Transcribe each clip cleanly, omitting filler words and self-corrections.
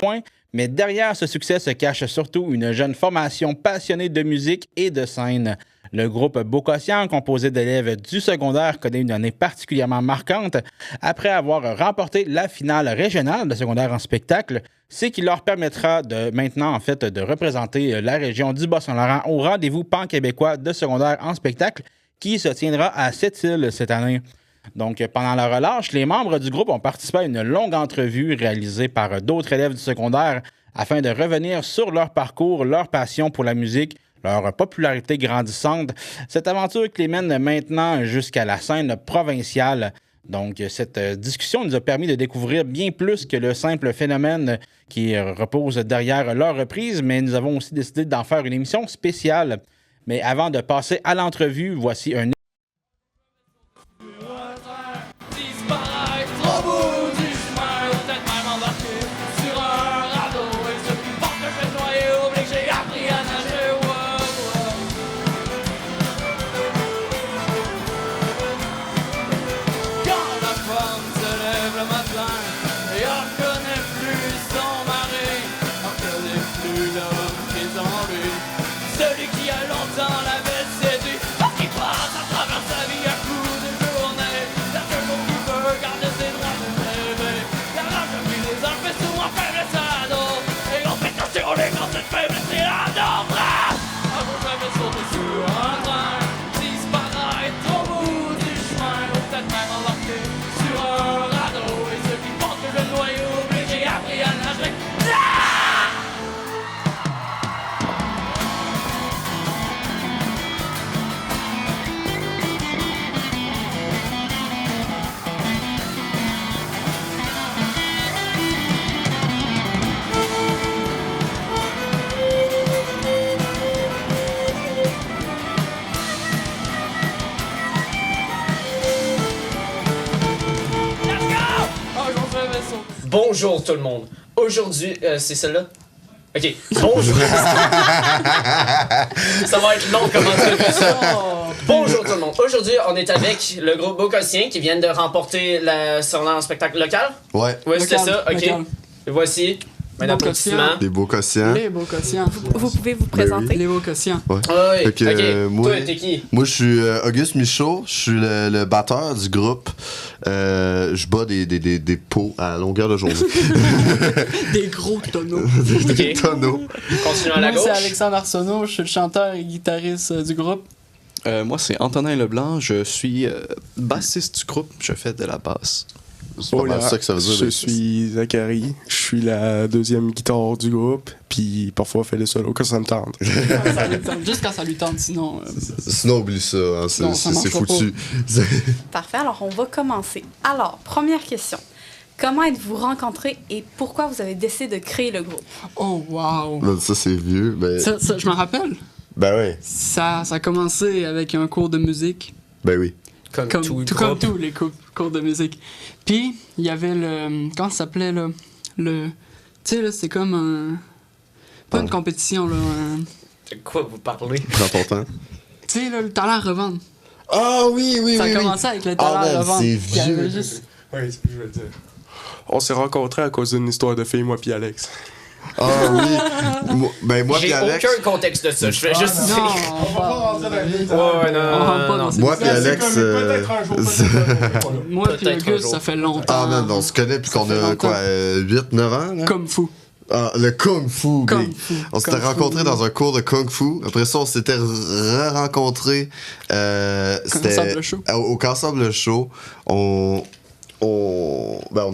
points, mais derrière ce succès se cache surtout une jeune formation passionnée de musique et de scène. Le groupe Beauquotient, composé d'élèves du secondaire, connaît une année particulièrement marquante après avoir remporté la finale régionale de secondaire en spectacle, ce qui leur permettra maintenant de représenter la région du Bas-Saint-Laurent au rendez-vous pan-québécois de secondaire en spectacle qui se tiendra à Sept-Îles cette année. Donc, pendant la relâche, les membres du groupe ont participé à une longue entrevue réalisée par d'autres élèves du secondaire afin de revenir sur leur parcours, leur passion pour la musique, leur popularité grandissante. Cette aventure qui les mène maintenant jusqu'à la scène provinciale. Donc, cette discussion nous a permis de découvrir bien plus que le simple phénomène qui repose derrière leur reprise, mais nous avons aussi décidé d'en faire une émission spéciale. Mais avant de passer à l'entrevue, voici un Bonjour tout le monde. Aujourd'hui, c'est celle-là? Ok, bonjour. Ça va être long comment tu fais ça. Bonjour tout le monde. Aujourd'hui, on est avec le groupe Beauquotient qui vient de remporter son spectacle local. Ouais. Oui, c'était ça, ok. Local. Et voici, un applaudissement. Les Beauquotients. Les Beauquotients. Vous pouvez vous présenter? Les Beauquotients. Ouais. Ah oui, Fait que, ok. moi, Toi, t'es qui? Moi, je suis Auguste Michaud. Je suis le batteur du groupe. Je bats des pots à longueur de journée. Des gros tonneaux. Des tonneaux. Continuons à la Moi, gauche. c'est Alexandre Arsenault. Je suis le chanteur et guitariste du groupe. Moi, c'est Antonin Leblanc. Je suis bassiste du groupe. Je fais de la basse. C'est pas mal ça que ça veut dire. Je suis Zachary, je suis la deuxième guitare du groupe, puis parfois on fait le solo quand ça me tente. Juste quand ça lui tente, sinon... Sinon, oublie ça. Hein, Non, ça c'est marchera foutu. Parfait, alors on va commencer. Alors, première question. Comment êtes-vous rencontrés et pourquoi vous avez décidé de créer le groupe? Oh, wow! Ben, ça, c'est vieux. Ben, Ça, je me rappelle. ben oui. Ça a commencé avec un cours de musique. Ben oui. Comme Comme groupe. tous les cours de musique. Puis, il y avait le... Comment ça s'appelait, là? Tu sais, là, c'est comme un... Pas une compétition, là. De quoi vous parlez? Prends ton temps. Tu sais, là, le talent à revendre. Ah oui, oui, Ça oui. a oui. commencé avec le talent à man, revendre. c'est Puis il y avait vieux. juste... Oui, c'est ce que je veux dire. On s'est rencontrés à cause d'une histoire de filles, moi puis Alex. Ah oui. Ben moi J'ai puis Alex. aucun contexte de ça. Je fais juste Non, dire. on va Ouais, non, on rentre pas non. dans ces Moi puis détails. Alex. Moi puis Peut-être un Auguste, jour. ça fait longtemps. Ah man, on se connaît puis Ça qu'on fait a longtemps. quoi, 8-9 ans là? Comme fou. Ah, le Kung Fu, Kung big. Fu. On s'était Kung Fu. rencontrés dans un cours de Kung Fu. Après ça, on s'était re-rencontrés. Ensemble Show. Au Ensemble Show. On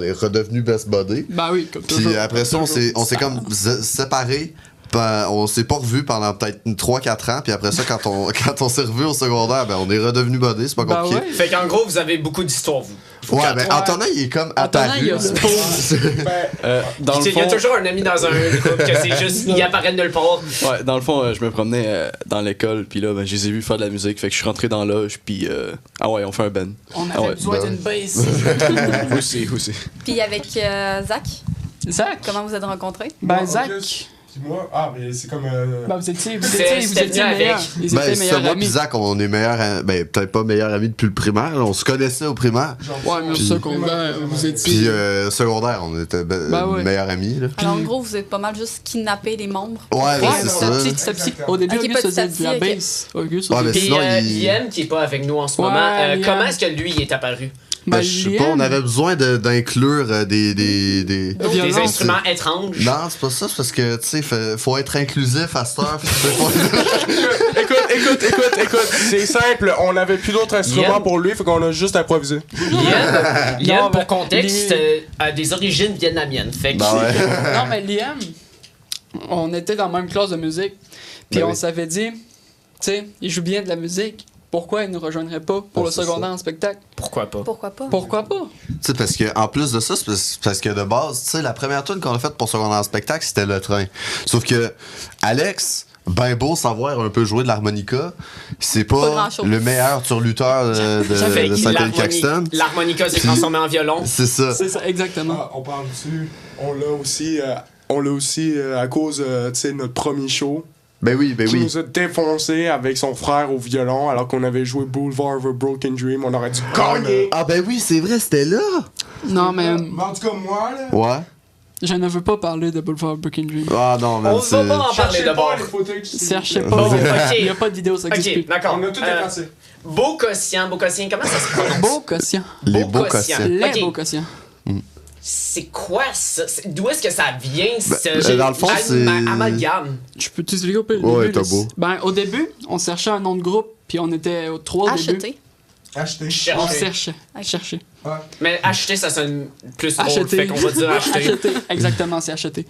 est redevenus best buddy. Ben oui, comme Puis toujours. après ça, on s'est comme séparés. On s'est pas revus pendant peut-être 3-4 ans. Puis après ça, quand on s'est revus au secondaire, ben on est redevenus buddy. C'est pas Ben compliqué. ouais. Fait qu'en gros, vous avez beaucoup d'histoires, vous. Ouais, ben Antonin, il est comme Antonin, apparu. il a là. Dans le Il y a fond, toujours un ami dans un groupe que c'est juste, il apparaît de nulle part. ouais, dans le fond, je me promenais dans l'école, puis là, ben, je les ai vus faire de la musique, fait que je suis rentré dans l'âge, puis ah ouais, on fait un band. On avait Ah ouais, besoin ben d'une base. Aussi. Puis avec Zach, Zach? comment vous êtes rencontrés? Ben Zach, Puis moi, mais c'est comme. Ben, vous étiez C'était avec. meilleurs. Ils étaient Ben, c'est meilleurs moi amis. pis Zach, on est meilleurs, ben, peut-être pas meilleurs amis depuis le primaire, là, on se connaissait au primaire. Ouais, mais au secondaire, vous étiez. Puis secondaire, on était ouais. meilleurs amis, là. Alors, en gros, vous êtes pas mal juste kidnapper les membres. Ouais, Ouais, c'est petit ça. à petit, petit à petit. Au début, Ok, Auguste petit à faisait petit, de la ok. bass. Auguste, Ouais, mais Puis sinon, il... Liam, qui est pas avec nous en ce Ouais, moment, Liam. comment est-ce que lui il est apparu? Ben, je sais pas, on avait besoin d'inclure des... Des Violence. instruments étranges. Non, c'est pas ça, c'est parce que, tu sais, faut être inclusif à cette heure. Écoute, c'est simple, on avait plus d'autres instruments Yann. pour lui, fait qu'on a juste improvisé. Liam, Non, pour mais contexte, a des origines vietnamiennes. Fait que Ben ouais. Non, mais Liam, on était dans la même classe de musique. Puis Ben on oui. s'avait dit, tu sais, il joue bien de la musique. Pourquoi il nous rejoindrait pas pour Ah, le c'est secondaire en spectacle? pourquoi pas? Pourquoi pas? Pourquoi pas? Tu sais, parce que en plus de ça, c'est parce que de base, tu sais, la première tune qu'on a faite pour secondaire en spectacle, c'était Le Train. Sauf que Alex, ben beau savoir un peu jouer de l'harmonica, c'est Pas pas grand-chose. le meilleur turluteur Fait de que Saint-Caxton. l'harmonica s'est Puis- transformée en violon. C'est ça. C'est ça, exactement. On parle dessus, on l'a aussi à cause, tu sais, notre premier show. Ben oui. Qui nous a défoncé avec son frère au violon alors qu'on avait joué Boulevard of a Broken Dream. On aurait dû gagner. Ah ben oui, c'est vrai, c'était là. Non, mais En tout cas, moi, là. Ouais. je ne veux pas parler de Boulevard Breaking Dream. Ah non, mais On va pas en parler d'abord. Cherchez pas, Bon, il n'y a ok. pas de vidéo, ça existe Ok, plus. d'accord. On a tout effacé. Beau quotient, comment ça se prononce? Beau quotient. Les Beau beaux quotient. quotients. Les Ok. beaux quotients. C'est quoi ça? D'où est-ce que ça vient, dans le fond, c'est- amalgame? Je peux t'expliquer au début? Ouais, là, t'as beau. Ben, au début, on cherchait un nom de groupe, puis on était aux trois au début. Acheter. Acheter. On Chercher. cherchait. Ok. Chercher. Mais acheter, ça sonne plus drôle, Acheter. fait qu'on va dire acheter. Acheter. Exactement, c'est acheter.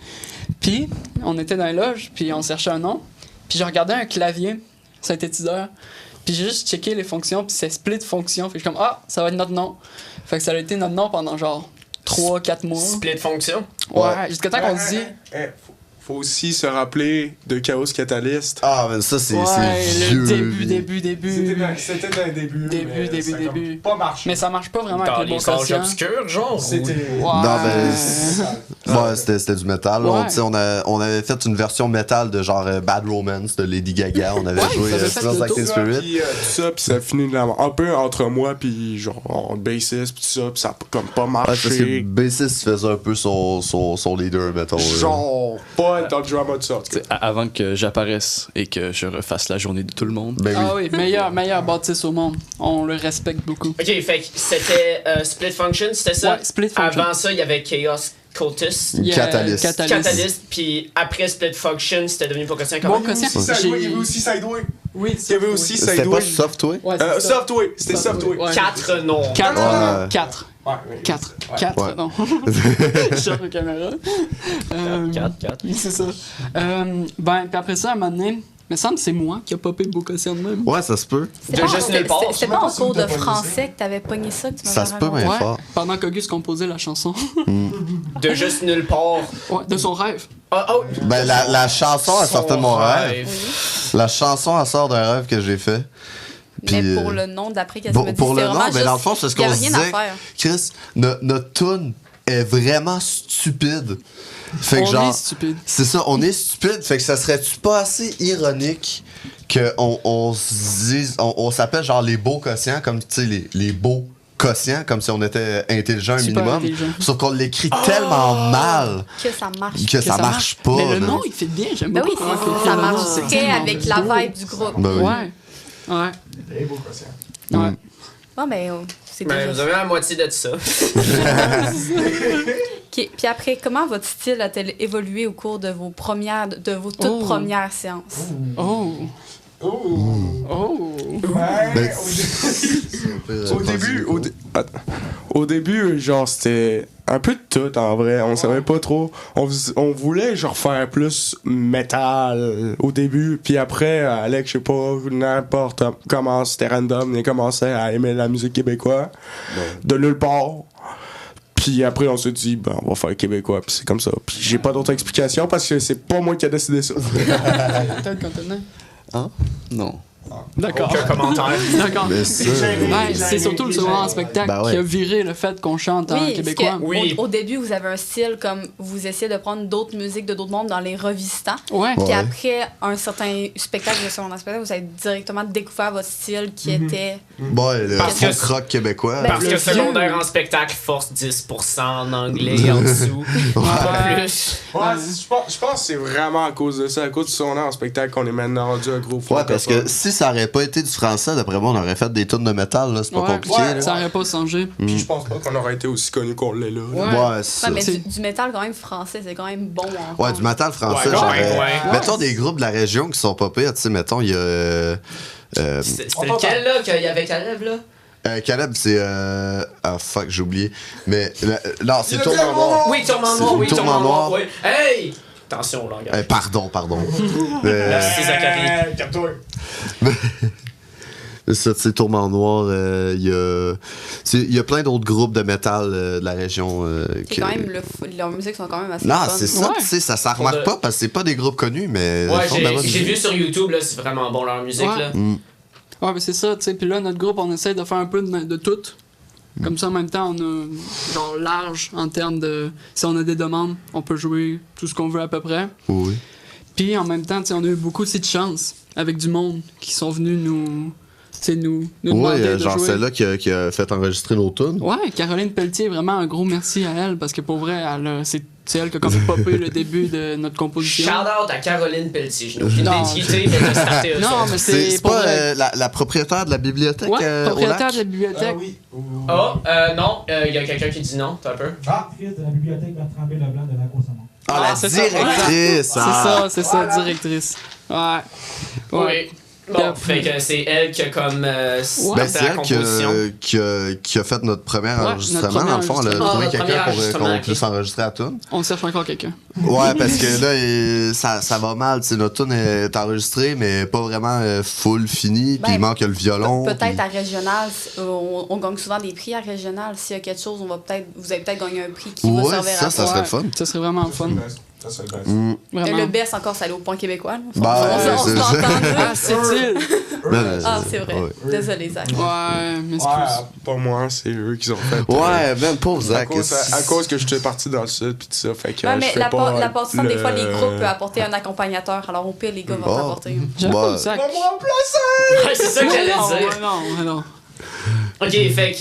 Puis, on était dans les loges, puis on cherchait un nom. Puis, je regardais un clavier synthétiseur. Puis, j'ai juste checké les fonctions, puis c'est split fonction. Fait que je suis comme, ça va être notre nom. Fait que ça a été notre nom pendant genre 3-4 mois. Split fonction. Ouais, jusqu'à temps qu'on se dit. Faut aussi se rappeler de Chaos Catalyst. Ah, mais ça, c'est Ouais, c'est le vieux. début. C'était dans le début. Début. Mais ça a pas marché. Mais ça marche pas vraiment Dans avec les les beaux sages quotients. obscurs, genre. C'était. Ouais. Non, ben, c'était du métal. là. Ouais. Tu sais, on avait fait une version métal de genre Bad Romance de Lady Gaga. On avait Ouais, joué ça avait fait Smells le Like tour. Teen Spirit. Puis tout ça, puis ça finit un peu entre moi, puis genre bassiste, puis tout ça, puis ça a comme pas Ouais, parce que marché. Bassist faisait un peu son leader, mettons. là. Genre, pas dans le drama de ça. en tout cas. T'sais, avant que j'apparaisse et que je refasse la journée de tout le monde. Ben oui. Ah oui, meilleur bâtisse au monde. On le respecte beaucoup. Ok, fait que c'était Split Function, c'était ça? Ouais, Split Function. Avant ça, il y avait Chaos Cultist, Il y a Catalyst. Catalyst, puis après Split Function, c'était devenu Beau Quotient comment? Beau quotient. Il y avait aussi Sideway. Oui, Il y avait aussi C'était Sideway. pas Software? Ouais, c'est ça. Softway. C'était Softway. Ouais. 4 noms. 4. Ouais. 4. Ouais, ouais. 4. Ouais. 4, non. Je cherche la caméra. 4. C'est ça. Ben, puis après ça, à un moment donné, il me semble que c'est moi qui a popé le beau quotient de même. Ouais, ça se peut. C'était pas, juste nulle part. c'était pas en cours de français que t'avais pogné ça, que tu Ça m'avais se peut, raconté. mais Ouais, fort. pendant qu'Auguste composait la chanson. De juste nulle part. Ouais, de son rêve. Oh, Ben, la chanson, elle sortait de mon rêve. La chanson, elle sort d'un rêve que j'ai fait. Mais Puis, pour le nom, d'après qu'elle pour- me dit, pour c'est le nom, vraiment mais juste... dans le fond, c'est ce y a qu'on se rien à disait. faire. Chris, notre tune est vraiment stupide. Fait que On genre, est stupide. c'est ça, on est stupide. Fait que ça serait-tu pas assez ironique qu'on se dise, on s'appelle genre les beaux quotients, comme tu sais, les beaux quotients, comme si on était intelligent un Super minimum. intelligent. Sauf qu'on l'écrit tellement mal Que ça marche. que ça marche pas. Mais le man. nom, il fait bien. J'aime Ben beaucoup oui, comment il fait ça le nom. marche C'est très tellement avec la beau. vibe du groupe. Ben oui. Ouais. Ouais. Les beaux quotients. Ouais. Bon, ben, c'est ben, déjà vous ça. avez la moitié de ça. Ok. Puis après, comment votre style a-t-il évolué au cours de vos toutes Oh. premières séances? Oh. Oh. Ben, Au début, genre, c'était un peu de tout, en vrai. On savait pas trop. On voulait, genre, faire plus métal au début. Puis après, Alex, je sais pas, n'importe comment, c'était random. Il commençait à aimer la musique québécoise. De nulle part. Puis après, on s'est dit, ben, on va faire québécois. Puis c'est comme ça. Puis j'ai pas d'autre explication parce que c'est pas moi qui a décidé ça. Peut-être qu'on tenait. Hein? Non. D'accord. Aucun commentaire. D'accord. Mais ça, Ouais, c'est surtout le second en spectacle Ben ouais. qui a viré le fait qu'on chante en Oui, québécois. parce que Oui. au début, vous avez un style comme vous essayez de prendre d'autres musiques de d'autres mondes dans les revisitants. Ouais. Puis Ouais. après un certain spectacle de second spectacle, vous avez directement découvert votre style qui était. bon, le Parce que- folk rock québécois. Ben, Parce que le secondaire en spectacle force 10% en anglais en dessous. Pas plus. Ouais, je pense que c'est vraiment à cause de ça, à cause du son en spectacle qu'on est maintenant rendu un gros Ouais, parce que si ça aurait pas été du français, d'après moi, on aurait fait des tunes de métal, là. C'est pas Ouais. compliqué, Ouais. là. Ça aurait pas changé. Puis je pense pas qu'on aurait été aussi connu qu'on l'est là. Ouais, c'est Ouais, mais ça. du métal quand même français, c'est quand même bon. à Ouais, entendre. du métal français, Ouais, j'aurais. ouais. Mettons des groupes de la région qui sont pas pires, tu sais, mettons, il y a. C'était lequel, là, qu'il y avait Caleb, là? Caleb, c'est. Ah, fuck, j'ai oublié. Mais. Non, c'est Tourment Noir. Oui, Tourment C'est Noir, oui, Tourment Tourment Noir, Noir. oui. Hey! Attention, là, regarde. Pardon. Merci, Zachary. Calme-toi. Ça, tu sais, Tourment Noir, il y a plein d'autres groupes de métal de la région. C'est quand même leurs musiques sont quand même assez Non, bonnes. c'est ça, Ouais. tu sais, ça remarque pas parce que c'est pas des groupes connus, mais. Ouais, ils font de la bonne j'ai vu musique. sur YouTube, là, c'est vraiment bon leur musique, Ouais. là. Ouais, mais c'est ça, tu sais. Puis là, notre groupe, on essaie de faire un peu de tout. Comme ça, en même temps, on a genre large en termes de. Si on a des demandes, on peut jouer tout ce qu'on veut à peu près. Oui. Puis en même temps, tu sais, on a eu beaucoup aussi de chance avec du monde qui sont venus nous. Tu sais, nous Oui, demander de genre jouer. celle-là qui a fait enregistrer nos tunes. Ouais, Caroline Pelletier, vraiment un gros merci à elle parce que pour vrai, c'est elle qui a comme popé le début de notre composition. Shout out à Caroline Pelletier. Je n'ai aucune Non. identité, mais j'ai starté eux Non, autres. mais C'est c'est pour pas vrai. la propriétaire de la bibliothèque Ouais, au propriétaire lac? de la bibliothèque. Oh, non, il y a quelqu'un qui dit non, t'as un peu. Directrice de la bibliothèque Bertrand B. Leblanc de Lac-au-Saumon. Ah, la c'est ça, directrice! C'est ça, directrice. Ouais. Oui. Bon, Puis fait que c'est elle qui a comme Ben, starté c'est la elle composition. qui a fait notre premier Ouais, enregistrement. notre premier Dans le fond, elle a enregistrement. trouvé Ah, quelqu'un notre premier pour qu'on enregistrement, puisse enregistrer la tune. On cherche encore quelqu'un. Ouais, parce que là, ça va mal. Tu sais, notre tune est enregistrée, mais pas vraiment full fini. Puis Ben, il manque le violon. Peut-être puis- à régional, on gagne souvent des prix à régional. S'il y a quelque chose, vous allez peut-être gagner un prix qui va Ouais, servir à ça serait le fun. Ça serait vraiment le fun. Ça, c'est le best. Vraiment. Le best encore, c'est aller au point québécois. là. Bah, ouais, on c'est- s'entend. Ah, c'est-il? Ah, c'est vrai. Ouais. Désolé, Zach. Ouais, mais Ouais, pas moi, c'est eux qui ont fait. Ouais, même pauvre À Zach. cause que j'étais parti dans le sud pis tout ça, fait que Ouais, je mais fais la pas partie des fois, les le- groupes peuvent apporter un accompagnateur. Alors, au pire, les gars vont Bon. t'apporter. J'aime Bah, pas le sac. Ouais, c'est ça que j'allais non, dire. non. Ok, fait que,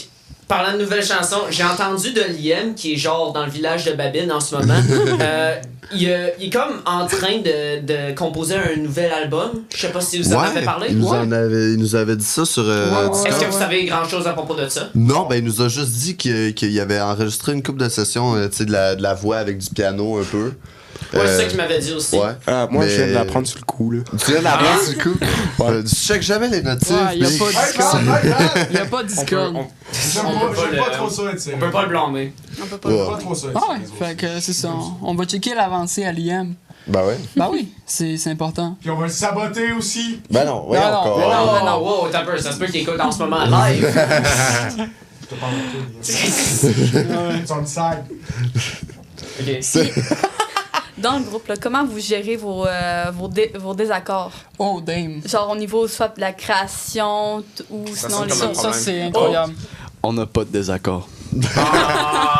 parlant de nouvelles chansons, j'ai entendu de Liam, qui est genre dans le village de Babine en ce moment. Il est comme en train de composer un nouvel album. Je sais pas si vous en avez parlé. il nous avait dit ça sur Discord. Est-ce que vous savez grand chose à propos de ça? Non, ben il nous a juste dit qu'il avait enregistré une couple de sessions, tu sais, de la voix avec du piano un peu. Ouais, c'est ça qu'il m'avait dit aussi. Ouais. Moi, Mais- je viens de l'apprendre sur le coup, là. Tu viens de l'apprendre sur le coup? Tu checkes jamais les notifs. Ouais, y a mais- pas de Discord. Y a pas de Discord. On peut pas trop ça être On peut pas le blâmer. On peut pas. Ouais. Pas trop ça être Ah ouais, fait que c'est ça. On va checker l'avancée à l'IM. Ben ouais. Bah oui, c'est important. Puis on va le saboter aussi. Ben non, ouais, Non, encore. Oh, non. wow, t'as peur, ça se peut qu'il écoute en ce moment live. Je te parle de toi. It's on the side. Ok. Dans le groupe, là, comment vous gérez vos désaccords? Oh, damn. Genre au niveau soit de la création ou sinon les c'est comme un Ça, c'est incroyable. On n'a pas de désaccord.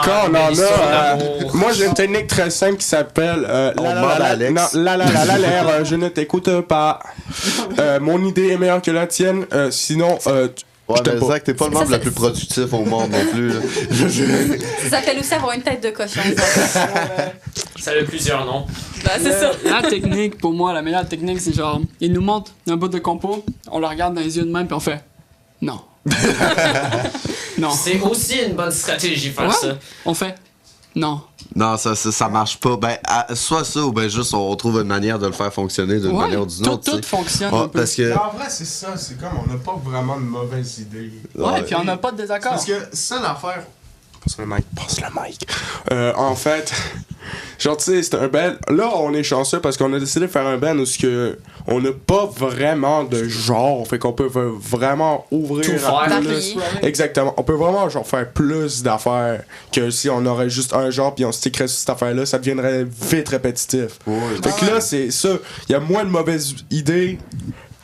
Quand on en l'histoire a. d'amour. Moi, j'ai une technique très simple qui s'appelle. On demande à Alex. Non, l'air, je ne t'écoute pas. Mon idée est meilleure que la tienne, sinon. Ouais, Je t'aime mais pas. Zach, t'es pas le Ça, membre le c'est- plus productif au monde non plus. Là. Ça s'appelle aussi avoir une tête de cochon. ça. Ça a plusieurs noms. Ben, c'est ça. La technique, pour moi, la meilleure technique, c'est genre, il nous montre un bout de compo, on le regarde dans les yeux de même, puis on fait non. Non. C'est aussi une bonne stratégie faire Ouais. ça. On fait non. Non, ça marche pas. Ben, soit ça ou ben juste on trouve une manière de le faire fonctionner d'une Ouais, manière ou d'une tout, autre. tu tout sais. fonctionne Ouais, un peu. parce que. En vrai, c'est ça. C'est comme on n'a pas vraiment de mauvaise idée. Ouais, puis on n'a pas de désaccord. Parce que ça, l'affaire. Passe le mic. En fait, genre, tu sais, c'est un band. Là, on est chanceux parce qu'on a décidé de faire un band où on n'a pas vraiment de genre. Fait qu'on peut vraiment ouvrir Tout faire. à plus. Varier. Exactement. On peut vraiment, genre, faire plus d'affaires que si on aurait juste un genre puis on stickerait sur cette affaire-là. Ça deviendrait vite répétitif. Ouais, Fait que là, c'est ça. Il y a moins de mauvaises idées.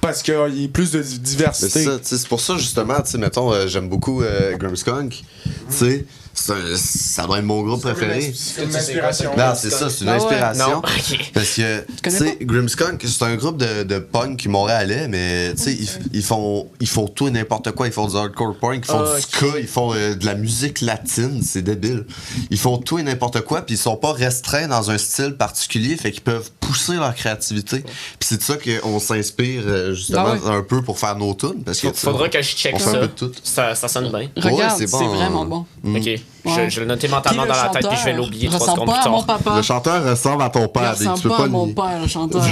parce qu'il y a plus de C'est diversité. ça, tu sais, c'est pour ça justement, tu sais, mettons, j'aime beaucoup Grimmskunk, tu sais, ça doit être mon groupe préféré. C'est une inspiration. Non, c'est ça, c'est une Ah ouais. inspiration. Non, ok. Parce que, tu connais sais, Grimmskunk, c'est un groupe de punk montréalais, mais, tu sais, ils font tout et n'importe quoi. Ils font du hardcore punk, ils font du ska, ils font de la musique latine, c'est débile. Ils font tout et n'importe quoi, puis ils sont pas restreints dans un style particulier, fait qu'ils peuvent pousser leur créativité. Puis c'est de ça qu'on s'inspire, justement, un peu pour faire nos tunes. Parce que, tu sais, Faudra que je check on fait un ça. peu de tout. Ça sonne bien. Regarde, c'est c'est bon, vraiment hein. bon. Ok. Ouais. Je vais le noter mentalement Puis dans le la tête, puis je vais chanteur l'oublier 3 ressemble secondes plus pas à mon tard. papa. Le chanteur ressemble à ton Il père, ressemble tu peux pas pas à mon le père, le chanteur.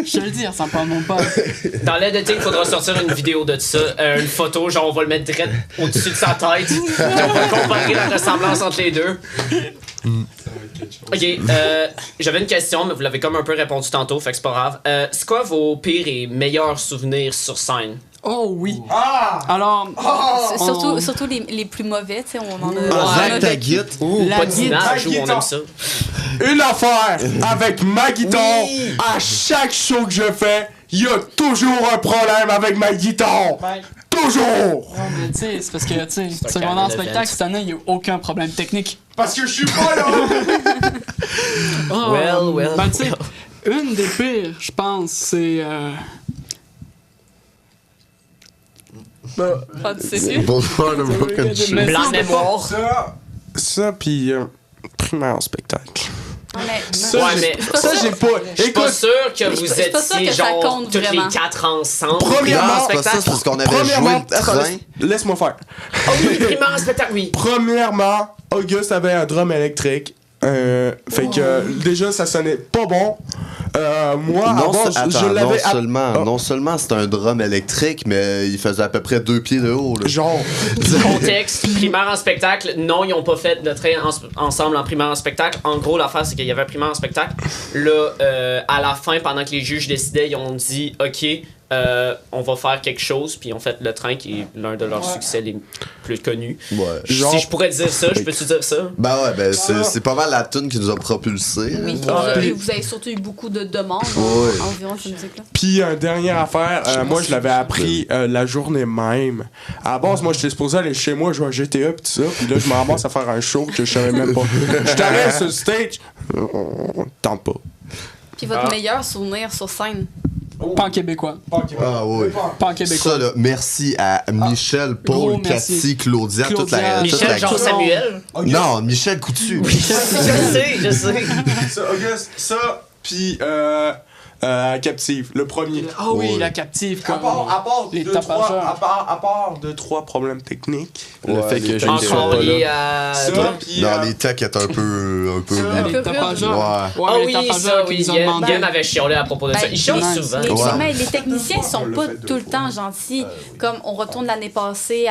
Je te le dis, il ressemble pas à mon père. Dans l'editing, il faudra sortir une vidéo de ça, une photo, genre on va le mettre direct au-dessus de sa tête. Puis on va comparer la ressemblance entre les deux. Ok, j'avais une question, mais vous l'avez comme un peu répondu tantôt, fait que c'est pas grave. C'est quoi vos pires et meilleurs souvenirs sur scène? Oh oui. Alors, Surtout les plus mauvais, tu sais, on en a. Zach, ta guide. la guide. Patinage, où on guitare. aime ça. Une affaire avec ma guitare, à chaque show que je fais, il y a toujours un problème avec ma guitare. Toujours! Non, mais tu sais, c'est parce que, tu sais, un secondaire en carnet spectacle, event. cette année, il n'y a eu aucun problème technique. Parce que je suis pas là! Oh, Well. Ben, tu sais, une des pires, je pense, c'est. Ah, tu sais plus. Boulevard of Broken Shoes. Mais Blanc ça, de mort. Ça, pis primaire en spectacle. Non, mais- Ça, Ouais, j'ai- mais- ça, j'ai pas. Je suis pas Écoute, sûr que je vous suis pas sûre étiez que ça genre compte toutes vraiment. les 4 ensemble. Premièrement, Non, c'est pas ça, c'est parce qu'on avait joué premièrement, le train. laisse-moi faire. Oh oui, primaire en spectacle, oui. Premièrement, Auguste avait un drum électrique. Fait que déjà, ça sonnait pas bon. Moi, Non, avant, je l'avais. non seulement c'est un drum électrique, mais il faisait à peu près 2 pieds de haut. Là. Genre. Contexte, primaire en spectacle, non, ils ont pas fait de train ensemble en primaire en spectacle. En gros, l'affaire, c'est qu'il y avait un primaire en spectacle. Là, à la fin, pendant que les juges décidaient, ils ont dit « OK, on va faire quelque chose », puis ils ont fait le train, qui est l'un de leurs succès les plus connus. Ouais. Genre- Si je pourrais dire ça, je peux-tu dire ça? Ben ouais, ben c'est pas mal la tune qui nous a propulsés. Oui, là. puis vous avez surtout eu beaucoup de demandes Ouais. environ cette musique-là. Puis, dernière affaire, moi, je l'avais appris la journée même. À la base, moi, j'étais supposé aller chez moi jouer à GTA pis tout ça. Puis là, je me ramasse à faire un show que je savais même pas. Je t'arrête sur le stage. Tente pas. Puis votre meilleur souvenir sur scène. Pas en québécois. Ah oui. Pas en québécois. Ça, là, merci à Michel, Gros Paul, merci. Cathy, Claudia, toute la. Claudia. toute la- Michel, Jean-Samuel? Non, Michel Coutu. Je sais. Ça, Auguste, ça, puis Captive, le premier. Ah oui, Ouais. la captive, À comme. part les deux, tapageurs. trois, à part deux, trois problèmes techniques. Le fait que je ne sois Encore pas lié là. à... Ça, puis. Non, les techs étaient un peu. Ça, Les tapageurs. Ouais. Ah Ouais, les oui, tapageurs ça, qui oui. nous ont Guillaume demandé. Guillaume avait chiolé à propos de ça. Ben, Il chiale les- souvent. Ouais. Mais les techniciens sont On l'a pas fait deux tout le fois. temps gentils. Comme on retourne l'année passée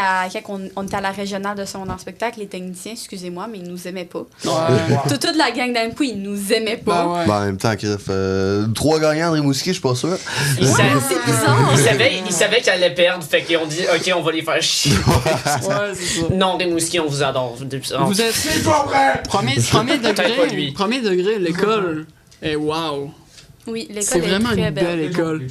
quand on était à la régionale de son en spectacle, les techniciens, excusez-moi, mais ils nous aimaient pas. Ouais. Toute la gang d'Anpou, ils nous aimaient Bah pas. ouais. Ben, en même temps, Griff, 3 gagnants de Rimouski, je suis pas sûr. Il sa- C'est bizarre. il savait qu'il allait perdre, fait qu'ils ont dit OK, on va les faire chier. Ouais, c'est ça. Non, des mouskis, on vous adore. Vous êtes. C'est pas vrai! Premier Peut-être pas lui. degré. Premier degré, l'école. Et wow. Oui, l'école C'est est vraiment très une belle. belle école.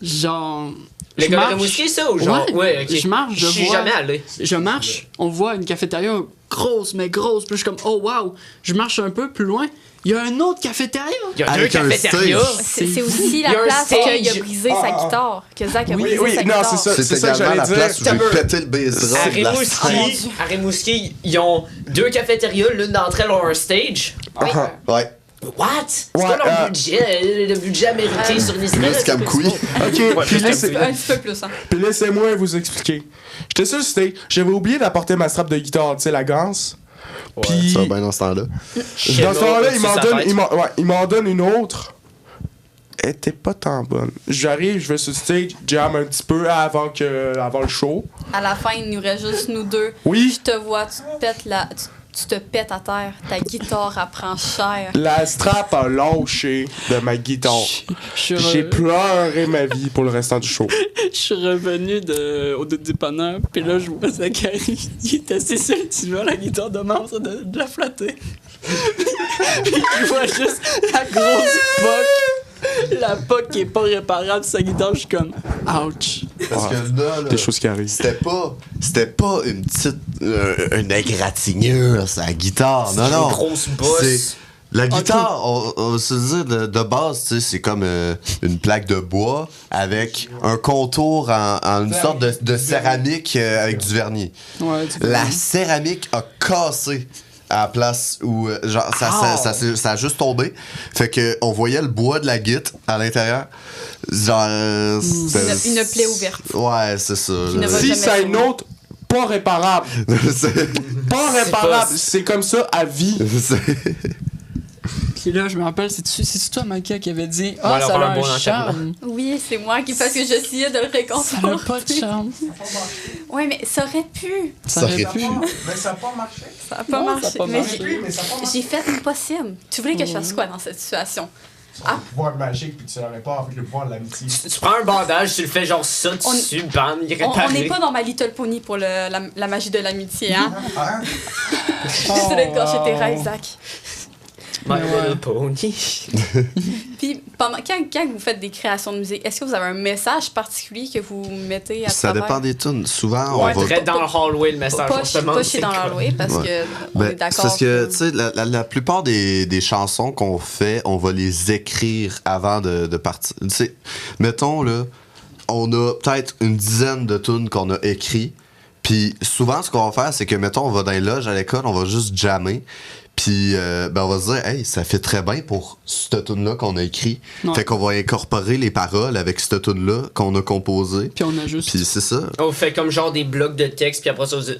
Genre. Les je gars de marche- Rimouski, ça ou genre? Ouais, ok. je marche, je suis vois. jamais allé. Je marche, on voit une cafétéria grosse, mais grosse. Puis je suis comme, oh wow. Je marche un peu plus loin. Il y a un autre cafétéria. Il y a deux Avec un cafétérias. stage. C'est aussi Il y a la un place stage. qu'il a brisé sa guitare. Que Zach a brisé sa non, guitare. c'est ça. C'est que également j'allais la dire. place où j'ai T'as pété le bass À drum de la Rimouski, ils ont deux cafétérias, l'une d'entre elles a un stage. Ouais. What? C'est quoi leur budget? Le budget américain sur les Plus Kamkoui. Ok, puis laissez- Un petit peu plus, hein. puis laissez-moi vous expliquer. J'étais sur le stage, j'avais oublié d'apporter ma strap de guitare, tu sais, la ganse. Puis, Ça va bien dans ce temps-là. dans ce temps-là, il m'en donne une autre. Elle était pas tant bonne. J'arrive, je vais sur le stage, jam un petit peu avant le show. À la fin, il nous reste juste nous deux. Oui, Je te vois, tu te pètes à terre. Ta guitare, elle prend cher. la strap a lâché de ma guitare. J'ai pleuré ma vie pour le restant du show. Je suis revenu au dépanneur, puis là, je vois Zachary, il est assis sur le divan, la guitare de main en train de la flatter. Puis je vois juste la grosse poque La POC qui est pas réparable, sa guitare, je suis comme, ouch. Parce que là, Des choses qui arrivent. c'était pas une petite une égratignure sa guitare. Non, Une non. grosse bosse. C'est- La guitare, on va se dire de base, tu sais, c'est comme une plaque de bois avec un contour en une sorte de céramique avec du vernis. Ouais, La céramique a cassé à la place où genre ça a juste tombé. Fait que on voyait le bois de la guitare à l'intérieur. Genre c'était- Une plaie ouverte. Ouais, c'est ça. Qui ne là. va Si jamais ça a une tourner. autre, pas réparable. C'est- Pas réparable. C'est comme ça à vie. c'est- Puis là, je me rappelle, c'est toi, Micah, qui avait dit, On va leur ça a faire un un bon enchaînement. charme. Oui, c'est moi qui, parce que j'essayais de le Ça n'a réconforter. pas de charme. Ouais, mais ça aurait pu. Ça aurait aurait pu. Mais ça n'a pas marché. Ça n'a pas Non, ça a marché. pas Mais marché. j'ai- Mais ça n'a pas marché. j'ai fait l'impossible. Tu voulais que je fasse quoi dans cette situation? Le pouvoir magique, puis tu l'aurais pas avec le pouvoir de l'amitié. Tu prends un bandage, tu le fais genre ça dessus, bam, il est On réparé. n'est pas dans My Little Pony pour la magie de l'amitié, hein? Ah, hein? C'est de gâcher tes rêves, Zach. My Mais ouais. Little Pony. Puis, quand vous faites des créations de musique, est-ce que vous avez un message particulier que vous mettez à Ça travers? dépend des tunes. Souvent, Ouais, on va. très dans le hallway, le message. Pas, on se demande pas c'est chez dans quoi. l'Halloween, parce Ouais. que on Ben, est d'accord. c'est parce que, que- tu sais, la plupart des chansons qu'on fait, on va les écrire avant de partir. Tu sais, mettons, là, on a peut-être une dizaine de tunes qu'on a écrit. Puis souvent, ce qu'on va faire, c'est que, mettons, on va dans les loges à l'école, on va juste jammer. Puis, ben, on va se dire, hey, ça fait très bien pour cette tune-là qu'on a écrit. Ouais. Fait qu'on va incorporer les paroles avec cette tune-là qu'on a composée. Puis on a juste. Puis c'est ça. On fait comme genre des blocs de texte, puis après ça, on se dit,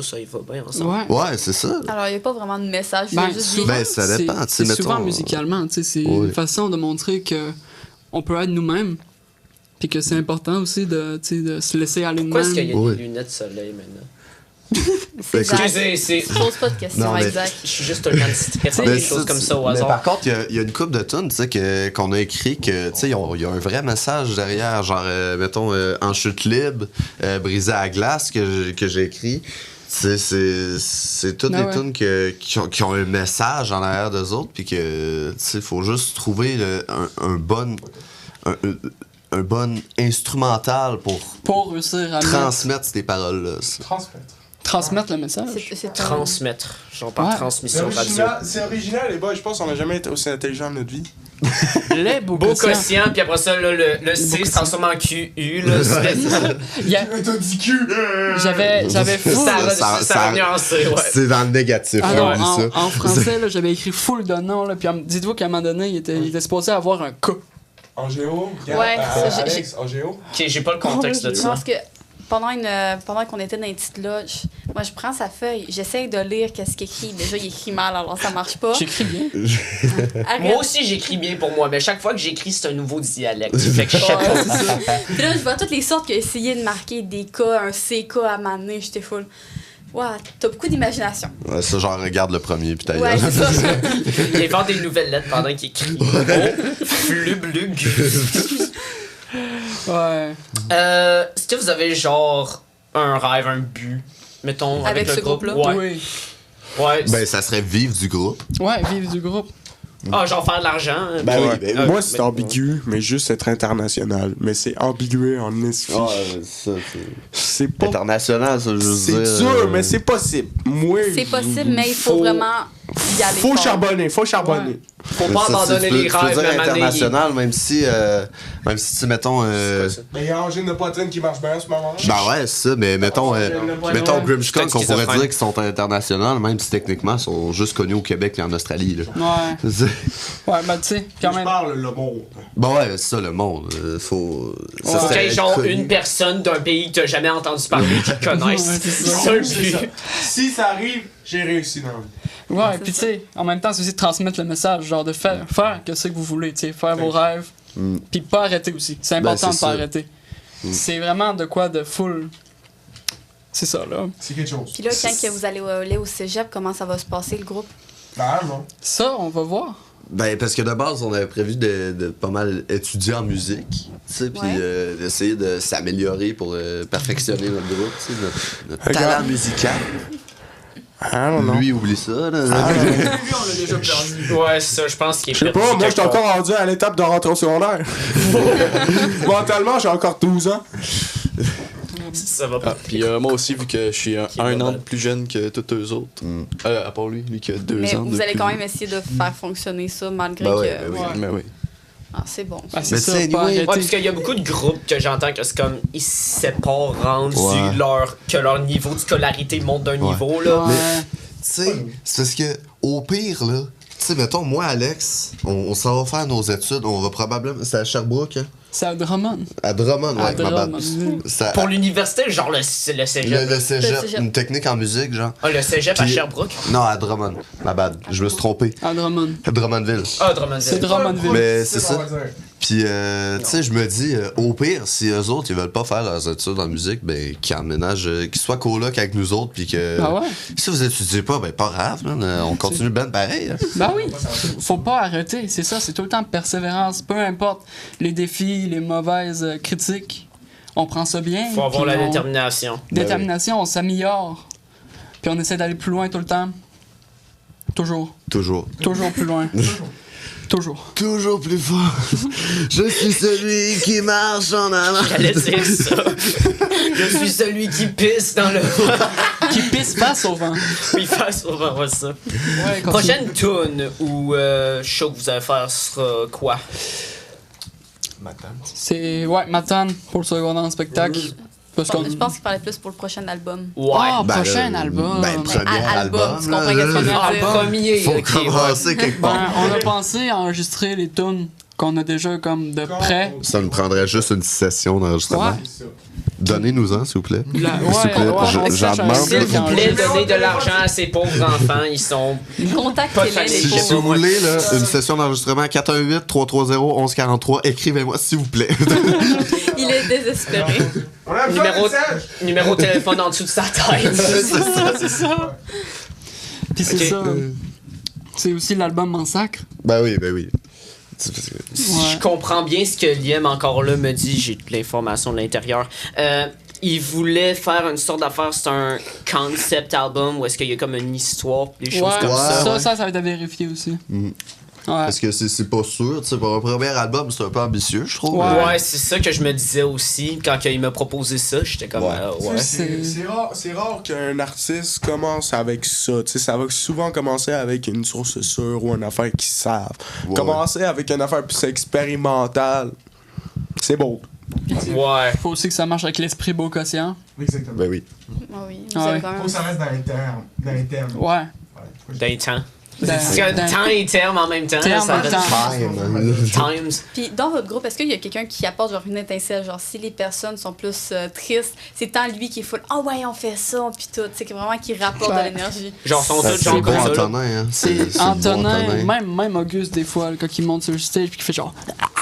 ça y va bien ensemble. Ouais. Ouais, c'est ça. Alors, il n'y a pas vraiment de message. Il y a Ben, juste souvent, Ben, ça dépend, tu sais, c'est souvent mettons, musicalement, tu sais, c'est oui. une façon de montrer que on peut être nous-mêmes, puis que c'est important aussi de, tu sais, de se laisser aller de Pourquoi est-ce qu'il y a même. Ouais. des lunettes de soleil maintenant? C'est Zach. Excusez, c'est. Pose pas de questions Non, mais- avec Zach. Je suis juste un distrait, Ben, des choses comme ça au mais hasard. par contre, il y a une couple de tunes, tu sais, qu'on a écrit que, tu sais, il y a un vrai message derrière, genre, mettons, En chute libre, Brisé à la glace, que j'ai écrit. Tu sais, c'est toutes Ah des ouais. tunes qui ont un message en arrière d'eux autres, puis que, tu sais, il faut juste trouver un bon instrumental pour réussir à transmettre ces paroles-là. transmettre le message. C'est un- Transmettre. Genre par Ouais. transmission radio. C'est original, les boys. Je pense qu'on n'a jamais été aussi intelligents de notre vie. Les beaux Beau quotients. quotient, puis après ça, là, le C se transforme en QU. Là, Il y a- T'as dit cul! J'avais full. ça revient en C, ouais. C'est dans le négatif, Ah non, oublie ça. en français, là, j'avais écrit full de noms, là, puis dites-vous qu'à un moment donné, il était supposé avoir un K. En géo? Ouais, ça, j'ai- Alex, en géo? Ok, j'ai pas le contexte de Je ça. pense que pendant qu'on était dans les petites loges, moi, je prends sa feuille, j'essaye de lire qu'est-ce qu'il écrit. Déjà, il écrit mal, alors ça marche pas. J'écris bien. Arrête. Moi aussi, j'écris bien pour moi, mais chaque fois que j'écris, c'est un nouveau dialecte. Fait que je sais pas. Puis là, je vois toutes les sortes qui ont essayé de marquer des K, un CK à m'amener, j'étais full. Wow, t'as beaucoup d'imagination. Ouais, ça, genre, regarde le premier, puis ta Ouais, gueule. c'est ça. Il invente des nouvelles lettres pendant qu'il écrit. Oh, flublug. Ouais. Est-ce que vous avez genre un rêve, un but, mettons, avec, Avec le ce groupe? groupe-là? Ouais. Oui. Ouais. Ben, ça serait vivre du groupe. Ouais, vive du groupe. Ah, genre faire de l'argent. Ben puis- oui, ben Ah, Moi, c'est mais- ambigu, mais juste être international. Mais c'est ambigué en esfi. ça, C'est pas. international, ça, je veux C'est dire. dur, mais c'est possible. Moi, C'est possible, mais il faut vraiment y aller. Faut fort. charbonner, faut charbonner. Faut pas abandonner les Tu peux rêves, dire même année. international, même si, tu mettons. Mais il y a Angine de poitrine qui marche bien en ce moment. Ben ouais, c'est ça, mais mettons, mettons ouais. Grimmskunk, Peut-être on pourrait schizophrène. dire qu'ils sont internationaux, même si techniquement, ils sont juste connus au Québec et en Australie. Là. Ouais. Ouais, mais tu sais, quand Je même. parle le monde. Bon, ouais, c'est ça, le monde. Faut. Ça Faut qu'il y serait ait genre connu. une personne d'un pays que t'as jamais entendu parler qui te connaisse. Ouais, c'est ça. C'est un C'est ça. but. Si ça arrive, j'ai réussi dans la vie. Ouais, puis tu sais, en même temps, c'est aussi de transmettre le message, genre de faire que ce que vous voulez, tu sais, faire vos rêves, puis pas arrêter aussi. C'est important Ben, de c'est pas ça. arrêter. C'est vraiment de quoi de full. C'est ça, là. C'est quelque chose. Puis là, quand que vous allez aller au cégep, comment ça va se passer, le groupe? Ben non. Ça, on va voir. Ben, parce que de base, on avait prévu de pas mal étudier en musique, tu sais, puis Ouais. d'essayer de s'améliorer pour perfectionner notre groupe, tu sais, notre Regarde. talent musical. Ah non. Lui, oublie ça. Là. Lui, on l'a déjà perdu. Ouais, c'est ça, je pense qu'il est Je sais pas, moi, je suis encore rendu à l'étape de rentrer au secondaire. Mentalement, j'ai encore 12 ans. Ça va pas. Puis moi aussi, vu que je suis un an plus jeune que tous eux autres, à part lui qui a 2 Mais ans. vous allez quand même essayer de faire fonctionner ça malgré Ben que. ouais, ben oui. Mais oui. Ah, c'est bon. Ah, c'est Mais ça, c'est pas anyway. arrêter. Ouais, parce qu'il y a beaucoup de groupes que j'entends que c'est comme ils se séparent rendu Ouais. que leur niveau de scolarité monte d'un niveau là. Ouais. Tu sais, c'est parce que, au pire, là, tu sais, mettons, moi, Alex, on s'en va faire nos études, on va probablement. C'est à Sherbrooke, hein? C'est à Drummond. À Drummond, ouais, À ma bad. Drummond. C'est à- Pour l'université, genre le cégep. le cégep, Le cégep. une technique en musique, genre. Ah, le cégep à Puis- Sherbrooke. Non, à Drummond, ma bad. Je me suis trompé. À Drummond. À Drummondville. Ah, Drummondville. C'est Drummondville. Mais c'est ça. Puis, tu sais, je me dis, au pire, si eux autres, ils veulent pas faire leurs études en musique, ben, qu'ils emménagent, qu'ils soient coloc avec nous autres, puis que. Ah ouais? Si vous étudiez pas, ben, pas grave, man, on continue ben pareil. Hein. Ben oui, faut pas arrêter, c'est ça, c'est tout le temps persévérance, peu importe les défis, les mauvaises critiques, on prend ça bien. Faut avoir puis la on- détermination. Détermination, on s'améliore, puis on essaie d'aller plus loin tout le temps. Toujours, Toujours. toujours plus loin. Toujours. Toujours plus fort. Je suis celui qui marche en avant. J'allais dire ça. Je suis celui qui pisse dans le Qui pisse face au vent. Oui, face au vent, ouais, ça. Ouais, continue. Prochaine tune ou show que vous allez faire sera quoi? C'est, ouais, Matane pour le secondaire en spectacle. Parce qu'on... Je pense qu'il parlait plus pour le prochain album. Ouais. Ah, Ben, prochain le- album. ben, premier album, tu comprends là, qu'est-ce qu'on Ah, veut dire? premier, Faut ok, ouais. commencer quelque part. Ben, on a pensé à enregistrer les tunes qu'on a déjà comme de près. Ça nous prendrait juste une session d'enregistrement. Ouais. Donnez-nous-en, s'il vous plaît. Ouais, S'il vous plaît, ouais, je- on j'en cherche un demande. S'il site vous plaît, enregistré. donnez de l'argent à ces pauvres enfants. Ils sont Contactez-les, Pas les Si, facile. si pauvres. vous voulez là, une session d'enregistrement 418-330-1143, écrivez-moi s'il vous plaît. Il est désespéré. numéro de téléphone en dessous de sa tête. C'est ça. Puis c'est Ok. ça. C'est aussi l'album en sacre. Ben oui, ben oui. C'est parce que- Si Ouais. je comprends bien ce que Liam encore là me dit, j'ai toute l'information de l'intérieur. Il voulait faire une sorte d'affaire, c'est un concept album où est-ce qu'il y a comme une histoire, des choses comme ça. Ouais. Ça va être à vérifier aussi. Mhm. Ouais. Parce que c'est pas sûr, tu sais, pour un premier album, c'est un peu ambitieux, je trouve. Ouais. Ouais, c'est ça que je me disais aussi quand il m'a proposé ça. J'étais comme, Ouais. ouais. C'est rare qu'un artiste commence avec ça. Tu sais, ça va souvent commencer avec une source sûre ou une affaire qu'ils savent. Ouais. Commencer avec une affaire plus expérimentale, c'est beau. Ouais. Faut aussi que ça marche avec l'esprit beau quotient. Exactement. Ben oui. Ah oui, vous Ouais. avez quand Faut même. que ça reste dans les termes. Dans les termes. Ouais. D'un temps. Dans- Parce que dans- temps et terme en même temps. Terme ça en reste- temps. Times. Puis dans votre groupe, est-ce qu'il y a quelqu'un qui apporte genre une étincelle? Genre si les personnes sont plus tristes, c'est tant lui qui est full. Ah ouais, on fait ça, puis tout. Tu sais, que vraiment qui rapporte de Ouais. l'énergie. Genre, sont tous C'est genre le bon comme ça. là. Antonin, hein. C'est le bon Antonin, même Auguste des fois, là, quand il monte sur le stage puis qu'il fait genre.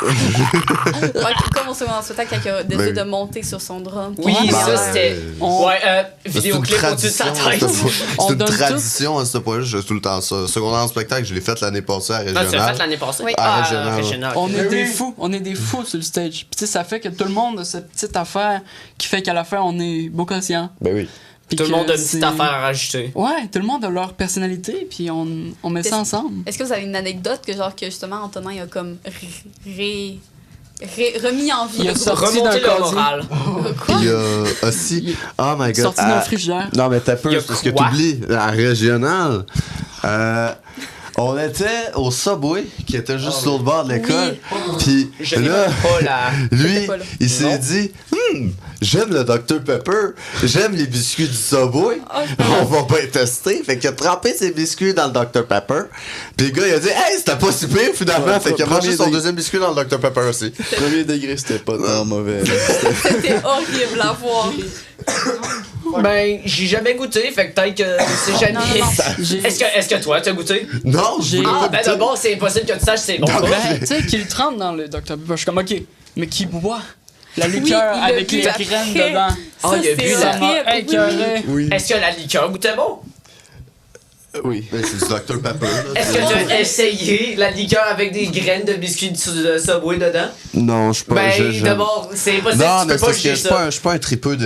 Ouais, puis comme au second spectacle, quand il a décidé Ben- de monter sur son drum. Oui, puis ça en l'air. c'était. On- Ouais, C'est une vidéoclip au-dessus de sa tradition, tête. à ce point- On c'est une donne tout. tradition à ce point-là, je fais tout le temps ça. Secondaire en spectacle, je l'ai fait l'année passée à Ah, tu l'as Régional. fait l'année passée? Oui. Ah, Ah, régional. régional. On est Ben des oui. fous, on est des fous sur le stage. Puis tu sais, ça fait que tout le monde a cette petite affaire qui fait qu'à la fin, on est beau quotient. Ben oui. Puis Tout le que monde a une c'est- petite affaire à rajouter. Ouais, tout le monde a leur personnalité, puis on met ça ensemble. Est-ce que vous avez une anecdote que genre que justement Antonin a comme remis en vie Il a le groupe? sorti d'un Remonter le casier. moral. Il y a aussi. Oh my god. Sorti d'un frigidaire. Non, mais t'as Il y a peu, parce que quoi? t'oublies, à Régional, on était au Subway, qui était juste sur le bord de l'école. Puis Je n'ai là, même pas la. lui, J'étais pas là. il s'est Non. dit j'aime le Dr Pepper, j'aime les biscuits du Subway, Oh, on va pas les tester. Fait qu'il a trempé ses biscuits dans le Dr Pepper. Puis le gars, il a dit hey, c'était pas si pire finalement. Ouais, Fait qu'il a premier mangé son degré. deuxième biscuit dans le Dr Pepper aussi. Premier degré, c'était pas tant mauvais. là. C'était horrible à voir. Ben, j'ai jamais goûté, fait que peut-être que c'est jamais. Non, non, non. J'ai- Est-ce que toi, t'as goûté? Non, je J'ai- voulais Ah, pas ben goûter. d'abord, c'est impossible que tu saches c'est bon. Ben, tu sais, qu'il trempe dans le Dr Pepper. Je suis comme, ok, mais qui boit la liqueur il l'a avec bu les après. graines dedans? Ah, il a bu c'est la- Ça m'a horrible. écœuré. Oui. Est-ce que la liqueur goûtait bon? Oui. Ben, c'est du Dr Pepper. Là, Est-ce que tu as essayé la liqueur avec des graines de biscuits de Subway dedans? Non, je suis pas. Ben, d'abord, c'est impossible, Non, tu mais peux c'est pas parce que juger je suis ça. pas, je suis pas un tripeux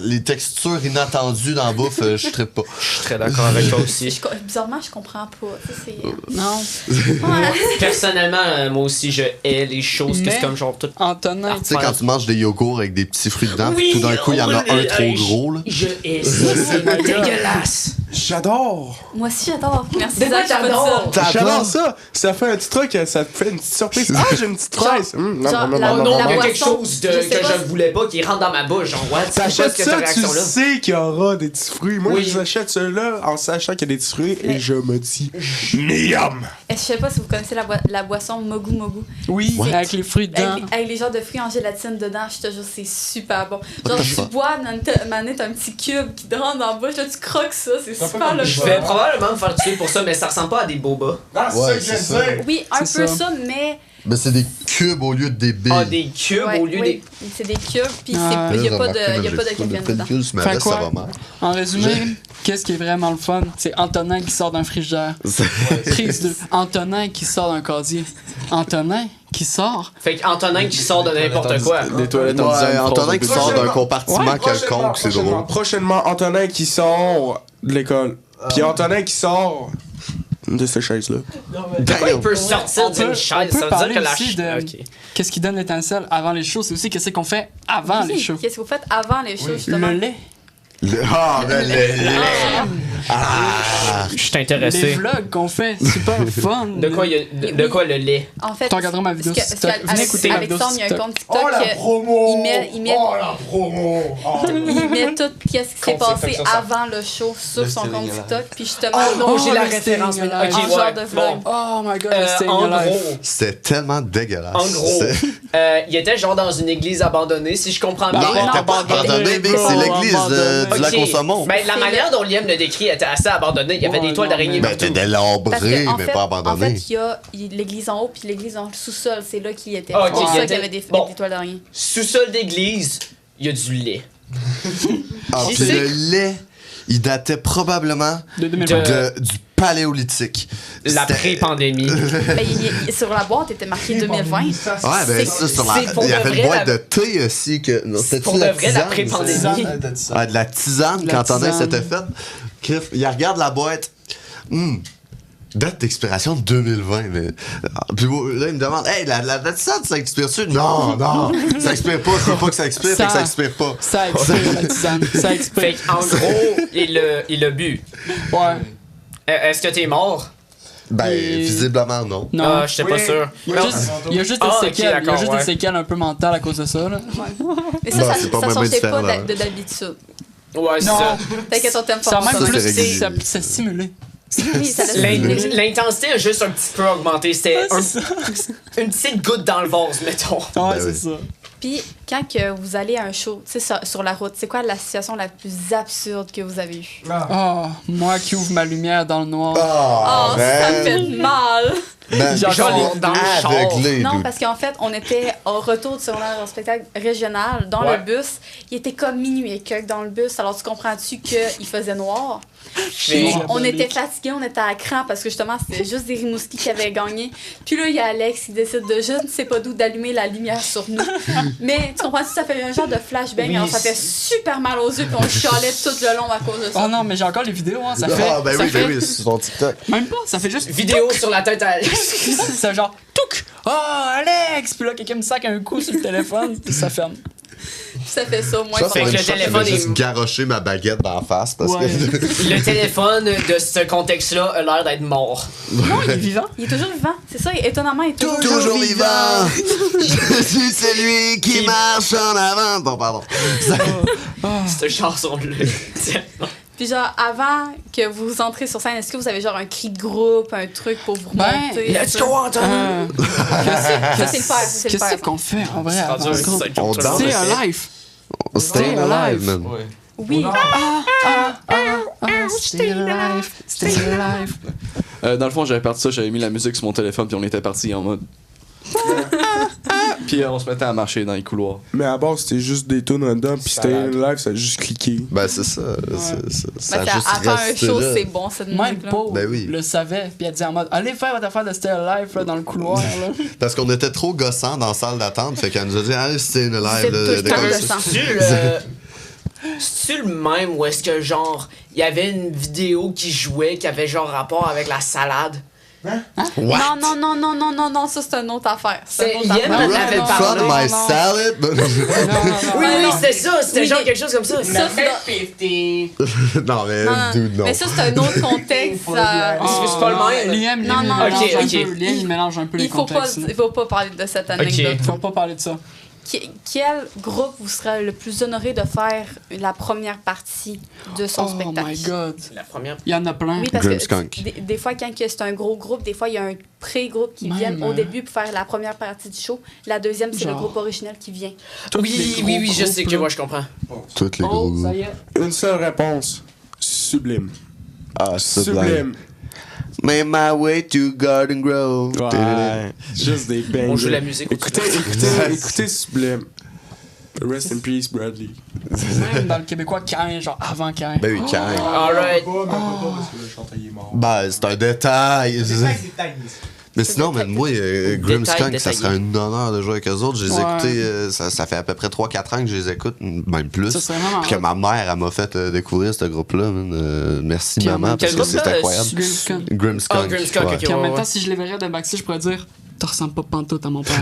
les textures inattendues dans la bouffe, je trippe pas. Je suis très d'accord avec toi aussi. Bizarrement, je comprends pas. Ça, c'est... Non. Ouais. Personnellement, moi aussi, je hais les choses que Mais- c'est comme genre tout. Antonin, Tu sais, quand tu manges des yogourts avec des petits fruits dedans, puis tout d'un coup, il y en a un trop gros, là. Je hais ça, c'est dégueulasse. J'adore! Moi aussi, j'adore. Merci, De quoi Zach, j'ai pas dit t'adores? ça. J'adore ça! Ça fait un petit truc, ça te fait une petite surprise. Ah, j'ai une petite fraise! genre, la- Oh non, la il y a boisson, quelque chose je sais que pas je voulais pas qui rentre dans ma bouche. Genre, what? C'est quoi T'achètes cette ça, tu réaction-là? sais qu'il y aura des petits fruits. Moi, Oui. j'achète ceux-là en sachant qu'il y a des petits fruits et Mais- je me dis miam! Je sais pas si vous connaissez la boisson Mogu Mogu. oui, What? avec les fruits dedans. Avec les genres de fruits en gélatine dedans, je te jure, c'est super bon. What Genre, the tu fuck? bois, maintenant, t'as un petit cube qui te rentre dans la bouche, là, tu croques ça, c'est C'est un peu super comme le du Je fun. vais probablement me faire tuer pour ça, mais ça ressemble pas à des boba. Ah, Ouais, c'est ça c'est que je viens de dire. Oui, un C'est peu ça. ça, mais. Mais c'est des cubes au lieu de des billes. Ah, des cubes Ouais, au lieu oui, c'est des cubes, puis Ah. il y a pas de J'ai caféine dedans. pellicule sur ma Fait veste, quoi? ça va mal. En résumé, qu'est-ce qui est vraiment le fun? C'est Antonin qui sort d'un frigidaire. Prise 2. Antonin qui sort d'un casier. Antonin qui sort. Fait qu'Antonin qui sort de n'importe quoi. Des toilettes en design Ouais, Antonin qui frozen. sort d'un compartiment quelconque, c'est drôle. Prochainement, Antonin qui sort de l'école. Puis Antonin qui sort de cette chaise-là. De quoi il peut sortir On peut- d'une chaise? on peut Ça veut parler dire que la aussi de- Ok. Qu'est-ce qui donne l'étincelle avant les shows? C'est aussi qu'est-ce qu'on fait avant les Oui, shows. qu'est-ce que vous faites avant les shows, justement? Le lait. Ah, ben, Je suis Les intéressé. vlogs qu'on fait. Super fun. De quoi, de quoi le lait? En fait, Tu regarderas ma vidéo parce sur que- TikTok. parce que Venez écouter ma vidéo sur Alexandre, il y a un TikTok. compte TikTok Oh la que promo! il met- Oh la promo! Oh. il met tout ce qui s'est Concept passé comme ça. avant le show sur son compte TikTok, puis justement, Oh non, j'ai la le référence Staying maintenant. Alive. Ok, en genre ouais. de vlog. Bon. Oh my god, le Staying En Alive. gros, C'était tellement dégueulasse. en gros, C'est- il était genre dans une église abandonnée, si je comprends bien. Non, il était pas abandonné, abandonné, mais bro, c'est l'église abandonné. du lac au saumon. Ben, la C'est manière dont Liam le décrit était assez abandonnée. Il y avait Ouais, des toiles non, d'araignée mais- Ben, partout. t'es délabré, mais pas en abandonné. fait, il y a l'église en haut puis l'église en sous-sol, c'est là qu'il était. Ah, ok, c'est pour il ça était- qu'il y avait des, bon. des toiles d'araignée. Sous-sol d'église, il y a du lait. Ah, Tu puis sais- le lait, il datait probablement De 2020. du paléolithique. La C'était- pré-pandémie. Ben, sur la boîte, était marqué 2020. Ouais, ben C'est- ça, sur la... c'est pour il y de avait vrai une boîte la- de thé aussi. Que... Non, c'était Pour de vrai, la pré-pandémie. Ah, de la tisane, La quand on tisane. s'était faite. Cliff, il regarde la boîte. Date d'expiration de 2020, mais. Puis là, il me demande, hey, la tisane, ça expire-tu? Non, non, ça expire pas, c'est pas que ça expire, fait que ça expire pas. Ça expire, la tisane. Ça Fait expire. qu'en gros, il a bu. Ouais. Est-ce que t'es mort? Ben, Et- visiblement, non. Non. Ah, j'étais pas sûr. Il y a juste des Ah, ok, séquelles. Il y a d'accord, juste ouais. des séquelles un peu mentales à cause de ça. Là. Mais Bon, ça c'est pas vraiment changeait différent, pas là. de d'habitude. Ouais, c'est Non. ça. T'inquiète, on t'aime Ça a fort. même Ça, plus c'est régulier. ça stimulé. Oui, ça l'a L'in- stimulé. L'intensité a juste un petit peu augmenté. C'était Ouais, c'est une petite goutte dans le vase, mettons. Ouais, Ben c'est oui. ça. Puis, quand que vous allez à un show, tu sais, sur la route, c'est quoi la situation la plus absurde que vous avez eue? Oh, moi qui ouvre ma lumière dans le noir. Oh, ça me fait mal! Ben, Genre, genre, dans le char. aveuglé, Non, dude. parce qu'en fait, on était au retour du secondaire en spectacle régional dans Ouais. le bus. Il était comme minuit et quelques dans le bus. Alors, tu comprends-tu qu'il faisait noir? Puis, Mais- on était fatigués, on était à cran parce que justement, c'était juste des Rimouski qui avaient gagné. Puis là, il y a Alex qui décide de je ne sais pas d'où d'allumer la lumière sur nous. Mais tu comprends-tu, ça fait un genre de flashbang. Oui, Alors, ça fait super mal aux yeux. Puis on chialait tout le long à cause de ça. Oh non, mais j'ai encore les vidéos, hein. Ça fait. Ah, ben ça oui, fait ben oui, c'est sur ton TikTok. Même pas, ça fait juste. Vidéo sur la tête à Alex. C'est genre, touc! Oh, Alex! Puis là, quelqu'un me sac un coup sur le téléphone, puis ça ferme. Puis ça fait ça, moi. Ça, Fait que c'est le une shot, téléphone j'avais est- juste garoché ma baguette dans la face parce Ouais. que. Le téléphone de ce contexte-là a l'air d'être mort. Non, il est vivant. Il est toujours vivant. C'est ça, étonnamment, il est toujours Toujours vivant! Je suis celui qui Qui- marche en avant! Bon, pardon. Cette chanson-là. Puis genre, avant que vous entrez sur scène, est-ce que vous avez genre un cri de groupe, un truc pour vous Ben, remonter? Let's go, Anton! Ça, c'est le père, c'est le Qu'est-ce père. qu'on fait en vrai? avant le groupe? On danse. Stay alive! Stay alive, man. Ouais. Oui. Stay alive! Stay alive! Dans le fond, j'avais parti ça, j'avais mis la musique sur mon téléphone, puis on était parti en mode. Puis on se mettait à marcher dans les couloirs. Mais à base, c'était juste des tunes random, puis c'était Salade. live, ça a juste cliqué. Ben, c'est ça. Ça a juste Attends, un resté show, là. c'est bon, cette Même musique-là. Paul Ben oui. le savait, puis elle disait en mode allez faire votre affaire de Stay Alive là, dans le couloir. Là. Parce qu'on était trop gossants dans la salle d'attente, fait qu'elle nous a dit, allez, c'était une C'est live. tout Là, le de temps comme le ça. sang. C'est-tu le même où est-ce que, genre, il y avait une vidéo qui jouait qui avait, genre, rapport avec la salade? What? Non, ça c'est une autre affaire. C'est- une autre Yann affaire. en avait Right in parlé. front of my salad? Oui, oui, c'était ça. C'était Oui, genre mais- quelque chose comme ça. Ça, c'est Non, mais Non, dude, non. mais ça, c'est un autre contexte. ça- C'est pas le même. Liam, Non, non, mélange ok, un ok. peu. Liam, il mélange un peu les Il faut pas, contextes. il faut pas parler de cette anecdote. Faut pas parler de ça. Quel groupe vous serait le plus honoré de faire la première partie de son Oh spectacle? my god. La première. Il y en a plein. Oui, parce Grimmskunk. que des fois, quand c'est un gros groupe, des fois, il y a un pré-groupe qui Même, vient au début pour faire la première partie du show. La deuxième, c'est le Genre. groupe original qui vient. Oui, les oui, gros oui, je sais groupes, que là. moi, je comprends. Tous les gros. Oh, ça y est. Une seule réponse. Sublime. Ah, Sublime. Made my way to Garden Grove. Ouais. Juste des bangs. On joue la musique Écoutez, au-dessus. écoutez Sublime. Rest in peace, Bradley. Même dans le québécois, Cain, genre avant Cain. Ben oui, quand même. Alright. Pas, mais pas parce que le chanteur il est mort. Ben, c'est un détail. Détail. Mais sinon, man, moi, Grimmskunk, ça détaillé. serait un honneur de jouer avec eux autres. Je les ai Ouais. écoutés, ça fait à peu près 3-4 ans que je les écoute, même plus. Ça serait vraiment Puis que hot. ma mère, elle m'a fait découvrir ce groupe-là. Man. Merci, Puis en maman, même parce temps, que quel c'est groupe, là, incroyable. Grimmskunk. Grimmskunk. Ah, Grimmskunk, ouais. ok. Puis en même ouais. temps, si je les verrais de backstage, je pourrais dire t'en ressembles pas pantoute à mon père.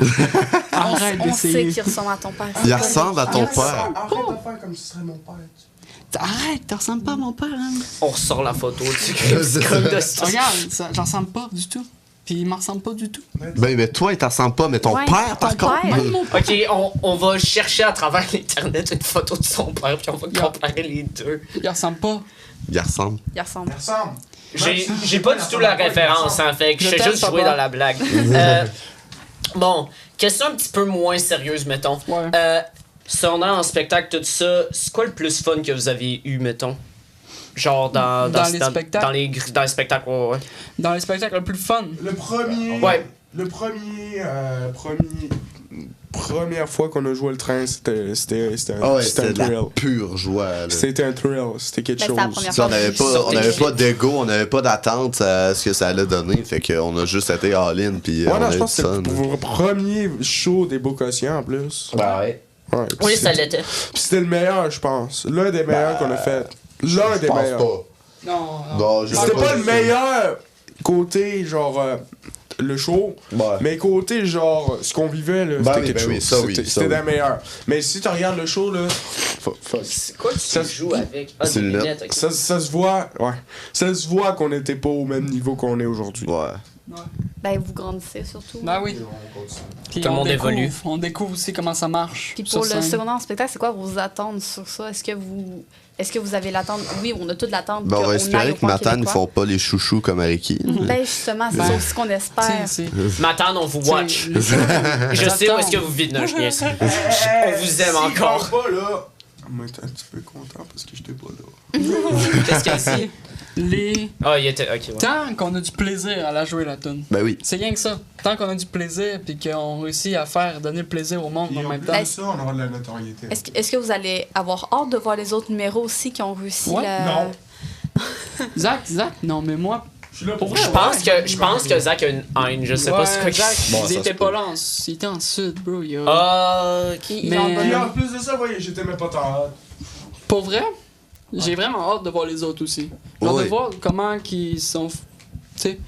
Arrête On sait d'essayer. qu'il ressemble à ton père. Il ressemble à ton père. Arrête de faire comme si ce serait mon père. Arrête, t'en ressembles pas à mon père. Hein. On ressort la photo du Grimmskunk de ce Regarde, j'en ressemble pas du tout. Puis il m'en ressemble pas du tout. Ben, mais toi, il t'en ressemble pas, mais ton Ouais, père, par ton contre. père. Même mon père. Ok, on va chercher à travers l'internet une photo de son père, puis on va comparer les deux. Il ressemble pas. Il ressemble. Il ressemble. Il ressemble. J'ai pas du tout la référence, hein, fait que je Je sais t'aime, juste jouer papa. dans la blague. Bon, question un petit peu moins sérieuse, mettons. Ouais. Secondaire en spectacle, tout ça, c'est quoi le plus fun que vous avez eu, mettons? Genre dans les spectacles? Dans les spectacles, ouais. Dans les spectacles le plus fun. Le premier. Ouais. Le première fois qu'on a joué le train, c'était Ah ouais, c'était c'était un de la thrill. pure joie. là. C'était un thrill, c'était quelque Ben, chose. c'est la première Tu sais, on fois n'avait que j'ai pas, on sauté. n'avait pas d'ego, on n'avait pas d'attente à ce que ça allait donner. Fait qu'on a juste été all-in. Puis Ouais, on non, a je eu pense du que fun. c'était le premier show des Beaux Quotients en plus. Ouais. Ouais, puis Oui, ça c'était- l'était. puis c'était le meilleur, je pense. L'un des meilleurs qu'on a fait. L'un des meilleurs. Non, Non, je C'était pas le meilleur côté, genre, le show, Ouais. mais côté, genre, ce qu'on vivait, là, Ben c'était oui, quelque ben chose. oui, ça oui, C'était ça c'était oui. des meilleurs. Mais si tu regardes le show, là, fuck. C'est quoi que Ça tu joues avec? Ah, C'est des le lunettes, ok. Ça se voit, ouais. Ça se voit qu'on n'était pas au même niveau qu'on est aujourd'hui. Ouais. Ben, vous grandissez surtout. Ben oui. Puis Tout le on monde découvre, évolue. on découvre aussi comment ça marche. Puis sur pour le scène. secondaire en spectacle, c'est quoi vos attentes sur ça? Est-ce que vous avez l'attente? Oui, on a toute l'attente. Ben, on qu'on va aille espérer au que Parc Matane ne québécois. font pas les chouchous comme Ariki. Ben, justement, c'est ça aussi qu'on espère. C'est- Matane, on vous watch. c'est- les- Je sais où est-ce que J'attends. vous vivez. Non, je niaise. On vous aime encore. pas là. Moi, t'es un petit peu content parce que j'étais pas là. Qu'est-ce qu'elle dit? Les... Ah, il était. Ok, ouais. Tant qu'on a du plaisir à la jouer la tune. Ben oui. C'est rien que ça. Tant qu'on a du plaisir puis qu'on réussit à faire donner le plaisir au monde Et en en même plus temps. de ça, on aura de la notoriété. Est-ce que vous allez avoir hâte de voir les autres numéros aussi qui ont réussi Ouais. la... Non. Zach, non mais moi. Je suis là pour Je pense que Zach a une haine. Je sais pas ce que. Zach, Bon, il ça était se pas peut. là, il était en sud, bro. Il a... Ah, ok. Ils Mais- ont donné- Et en plus de ça, voyez, j'étais même pas tant hâte. Pour vrai, j'ai vraiment hâte de voir les autres aussi. Genre Oui. de voir comment ils sont. Tu sais,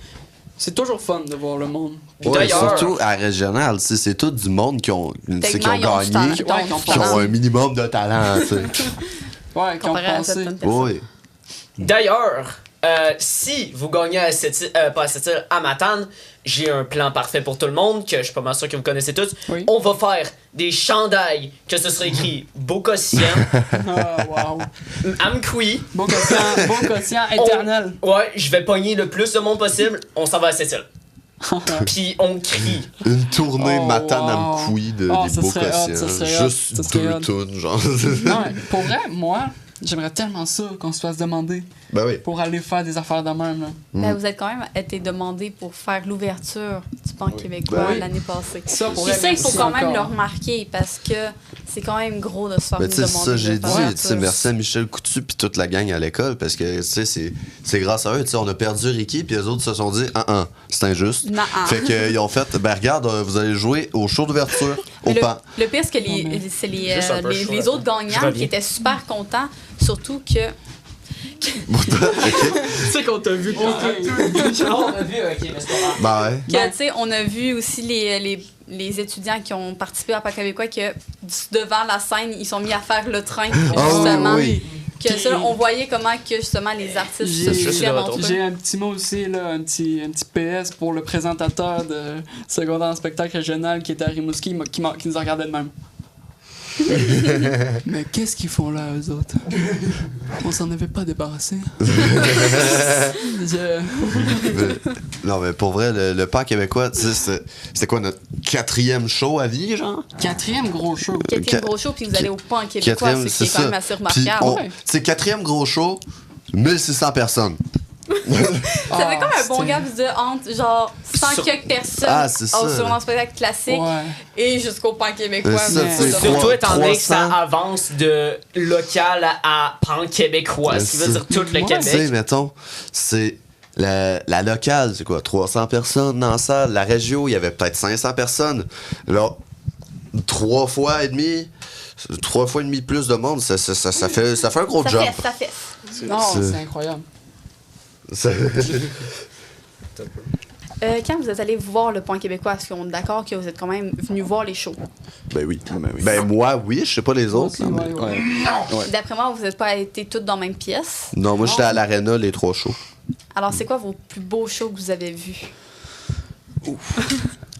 c'est toujours fun de voir le monde. Puis Ouais, d'ailleurs- surtout à régional, tu sais, c'est tout du monde qui ont, tu sais, qui ont Techniquement, ils ont du gagné, talent. Ouais, qui ont qui ont un minimum de talent, tu sais. Ouais, qui ont Comparé à pensé. certaines personnes. Oui. D'ailleurs, si vous gagnez à pas à cette île, à Matane, j'ai un plan parfait pour tout le monde que je suis pas mal sûr que vous connaissez tous. Oui. On va faire des chandails que ce sera écrit Bocossian, Ah, wow. Amkoui. Bon quotient éternel. Ouais, je vais pogner le plus de monde possible. On s'en va à cette île. Puis on crie. Une tournée Oh, Matane wow. Amkoui de Oh, des ça beaux serait hot, quotients. ça serait hot, Juste ça serait deux hot. tunes, genre. Non, mais pour vrai, moi, j'aimerais tellement ça qu'on se fasse demander Ben oui. pour aller faire des affaires de même. Là. Ben, vous êtes quand même été demandé pour faire l'ouverture du Punk québécois Ben oui. l'année passée. Ça, pour Puis ça, il faut merci quand même encore. le remarquer parce que c'est quand même gros de se faire Mais nous tu sais, c'est demander ça, j'ai de faire dit, l'ouverture. tu sais, merci à Michel Coutu puis toute la gang à l'école parce que, tu sais, c'est grâce à eux, tu sais, on a perdu Ricky puis les autres se sont dit, c'est injuste. Non, Fait qu'ils ont fait, ben regarde, vous allez jouer au show d'ouverture, au Le, pan. le pire, c'est que c'est Juste un peu chaud, les là. autres Je gagnants reviens. qui étaient super contents, surtout que Tu sais qu'on t'a vu. Non, on a vu, ok, mais c'est pas grave. Ben ouais. Que, tu sais, on a vu aussi les étudiants qui ont participé à Pâques québécois que devant la scène, ils sont mis à faire le train, justement. oui. Que ça, on voyait comment que, justement, les artistes se J'ai- soutiennent entre eux. J'ai un petit mot aussi, là, un petit PS pour le présentateur de secondaire en spectacle régional qui était à Rimouski, qui nous regardait de même. Mais qu'est-ce qu'ils font là, eux autres? On s'en avait pas débarrassé. Non, mais pour vrai, le pan québécois, tu sais, c'était quoi notre 4e show à vie, genre? Quatrième gros show. Quatrième gros show, puis vous allez au Punk québécois, Quatrième, c'est qui est quand même assez Puis, remarquable. c'est 4e gros show, 1600 personnes. Ça fait comme un bon gap de entre genre 100 quelques personnes Ah, c'est ça. au secondaire spectacle classique Ouais. et jusqu'au Punk québécois. C'est ça, mais tu sais, ça. Surtout étant donné que 300. ça avance de local à pan québécois, ce qui veut dire tout le Ouais, Tu sais, Québec. mettons, c'est la locale, c'est quoi, 300 personnes dans la salle. La région, il y avait peut-être 500 personnes. Là, 3 fois et demi plus de monde, ça fait un gros Ça job. fait, ça fait. Non, C'est- c'est incroyable. Ça- Quand vous êtes allé voir le Point québécois, est-ce qu'on est d'accord que vous êtes quand même venu voir les shows? Ben oui. Ben moi, oui, je sais pas les autres. là, mais- Ouais. D'après moi, vous n'êtes pas été toutes dans la même pièce. Non, moi j'étais à l'Arena les 3 shows. Alors, c'est quoi vos plus beaux shows que vous avez vus?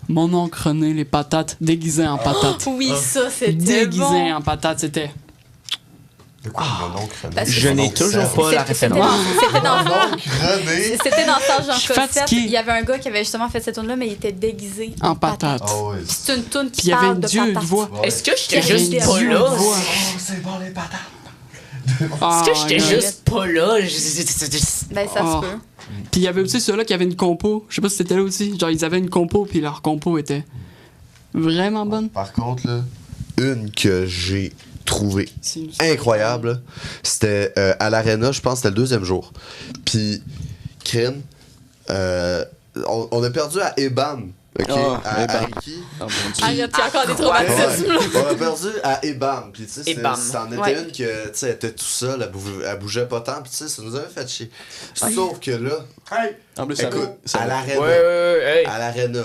Mon oncle René, les patates, déguisées en patates. Oui, ça, c'était Déguisées bon. en patates, c'était. De quoi mon oncle René? Parce que Je n'ai toujours pas la C'était référence. René! C'était dans Star Jean Je suis Cossette. fatigué. Il y avait un gars qui avait justement fait cette tune-là, mais il était déguisé En patates. Ah ouais. Puis c'est une tune Puis qui il y avait parle une de dieu de patates. voix. Est-ce que j'étais Il y avait juste une pas dieu de là? voix. C'est bon les patates! Ah, Est-ce que j'étais ouais. juste pas là? Ben, ça Oh. se peut. Puis il y avait aussi ceux-là qui avaient une compo. Je sais pas si c'était là aussi. Genre, ils avaient une compo, puis leur compo était vraiment bonne. Par contre, là, une que j'ai trouvée C'est une- incroyable, là, c'était à l'Arena, je pense que c'était le 2e jour. Puis, crime, on a perdu à Ebam. OK? Ah, à Ebam. Ricky. Ah, mon Dieu. Arrête, il y a encore des Ouais, traumatismes. on a perdu à Ebam. Puis, tu sais, Ebam. c'en était Ouais. une que, tu sais, elle était tout seule, elle bougeait pas tant. Puis, tu sais, ça nous avait fait chier. Sauf que là, En plus, ça écoute, ça à l'Arena, Ouais. à l'Arena,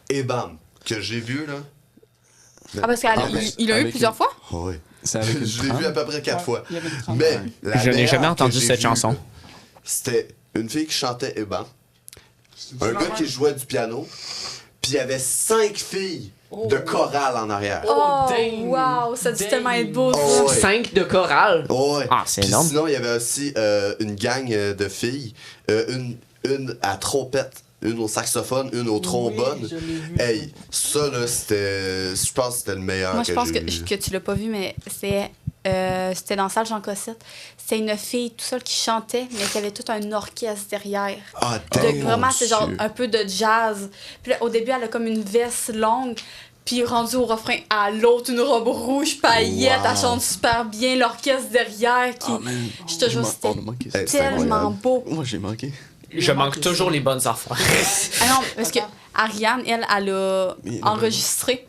Ebam, que j'ai vu, là. Ah, parce qu'il l'a eu Avec plusieurs fois? Oh, ouais. c'est avec une Je l'ai trempe. vu à peu près 4 fois. Il y avait une trempe. Mais la Je n'ai meilleure jamais que entendu j'ai cette vue, chanson. là, c'était une fille qui chantait Ebam, un gars qui jouait du piano, puis il y avait 5 filles de chorale en arrière. Oh, dang. wow, ça a dû Dang. tellement être beau, ça. Oh, ouais. 5 de chorale. Oh, ouais. Ah, c'est Puis énorme. sinon, il y avait aussi une gang de filles, une à trompette, une au saxophone, une au trombone. Oui, je l'ai vu, Hey, ça là, je pense que c'était le meilleur Moi, je pense j'ai que vu. tu l'as pas vu, mais c'était dans la salle Jean Cossette. C'était une fille toute seule qui chantait, mais qui avait tout un orchestre derrière. Ah, Vraiment, c'est genre Dieu. un peu de jazz. Puis là, au début, elle a comme une veste longue. Puis rendu au refrain, à l'autre, une robe rouge paillette. Wow. Elle chante super bien. L'orchestre derrière qui... Ah, man. Je te jure, On a c'était manqué. Hey, c'est tellement incroyable. beau. Moi, j'ai manqué. Je manque toujours les bonnes affaires. Ah non, parce que Ariane, elle a Mais- enregistré.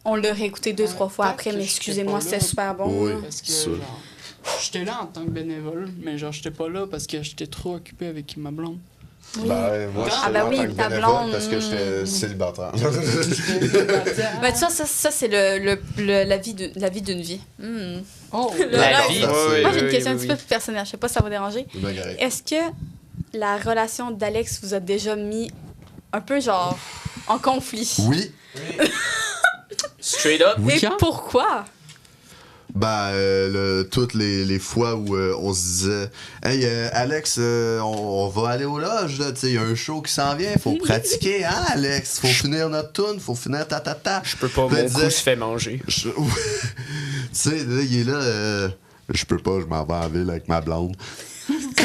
On l'a réécouté 2-3 fois après, mais excusez-moi, c'était super bon. Oui. là. Parce que, Ça. genre, j'étais là en tant que bénévole, mais genre, j'étais pas là parce que j'étais trop occupé avec ma blonde. Oui. Moi, Ah, ben oui, ta blonde. parce que j'étais célibataire. Ben, tu vois, ça c'est la vie d'une vie. Hmm. Oh, La reste. vie. Moi, j'ai une question un petit peu plus personnelle. Je sais pas si ça va déranger. Ben, correct. Est-ce que la relation d'Alex vous a déjà mis un peu, genre, en conflit? Oui. Straight up. Et Quand? pourquoi? Toutes les fois où on se disait hey Alex, on va aller au loge, là, tu sais, il y a un show qui s'en vient, faut pratiquer, hein Alex, faut finir notre tune, faut finir ta. Je peux pas, Puis elle mon cou disait- se fait manger. Tu sais, là, il est là, je peux pas, je m'en vais en ville avec ma blonde.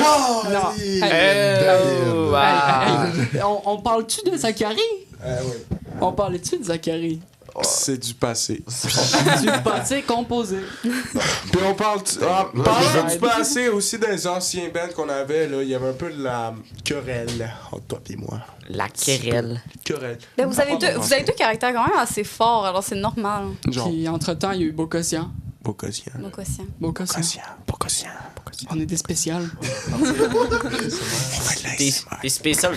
Non. Hey, Oh, wow. On parle-tu de Zachary? Oui. On parlait-tu de Zachary? C'est du passé. Du passé composé. Puis on parle parlant du passé aussi des anciens bands qu'on avait, là, il y avait un peu de la querelle entre toi et moi. La querelle. Querelle. Ben, vous avez deux caractères quand même assez forts, alors c'est normal. Genre, Puis entre-temps, il y a eu Bocossian. Bocossian. Bocossian. Bocossian. On est des spéciales. Des spéciales.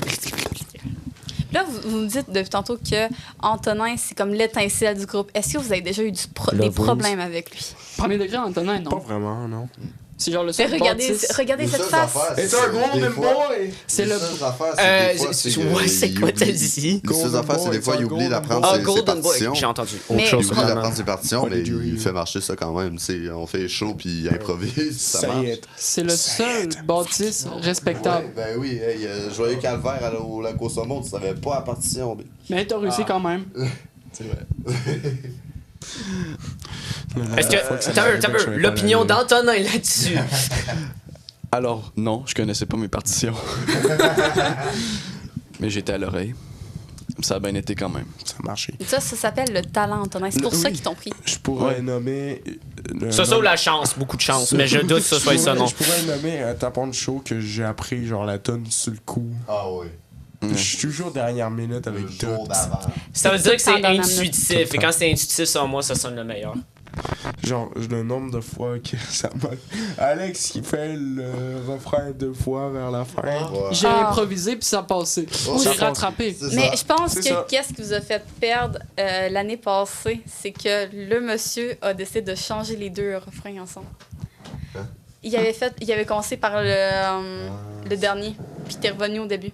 Là, vous me dites depuis tantôt que Antonin, c'est comme l'étincelle du groupe. Est-ce que vous avez déjà eu des problèmes avec lui? Premier degré, Antonin, Pas non. vraiment, non. C'est genre le Mais seul regardez bâtisse. cette face. C'est un golden boy! C'est le... Ouais, c'est quoi t'as dit? Les seules affaires, c'est des fois, il oublie d'apprendre Ah, ses Golden Boy, partitions. j'ai entendu. Mais- Il oublie d'apprendre ses partitions, mais Dieu. il fait marcher ça quand même. Tu sais, on fait chaud puis il improvise, ça Ça marche. y est. C'est le seul bâtisse respectable. Ouais, ben oui, hey, Joyeux Calvaire au lac au saumon, tu savais pas la partition. Mais t'as réussi quand même. C'est vrai. Est-ce que. T'as peu. L'opinion d'Antonin là-dessus. Alors, non, je connaissais pas mes partitions. Mais j'étais à l'oreille. Ça a bien été quand même. Ça a marché. Ça s'appelle le talent, Antonin. C'est pour ça qu'ils t'ont pris. Je pourrais Ouais. nommer. Ça ou la chance, beaucoup de chance, mais je doute que ce soit ça, non. Je pourrais nommer un tapon de show que j'ai appris, genre la tonne sur le coup. Ah oui. Je suis toujours dernière minute avec Le jour tout. d'avant. Ça veut dire que c'est Tout le temps dans la intuitif, et quand c'est intuitif, sur moi, ça sonne le meilleur. Genre, le nombre de fois que ça m'a. Alex qui fait le refrain 2 fois vers la fin. Ouais. J'ai Ah. improvisé puis ça a passé. Oh, J'ai ça passe. rattrapé. C'est Mais ça. je pense C'est que ça. qu'est-ce qui vous a fait perdre l'année passée, c'est que le monsieur a décidé de changer les deux refrains ensemble. Hein? Il avait commencé par le dernier, puis t'es revenu au début.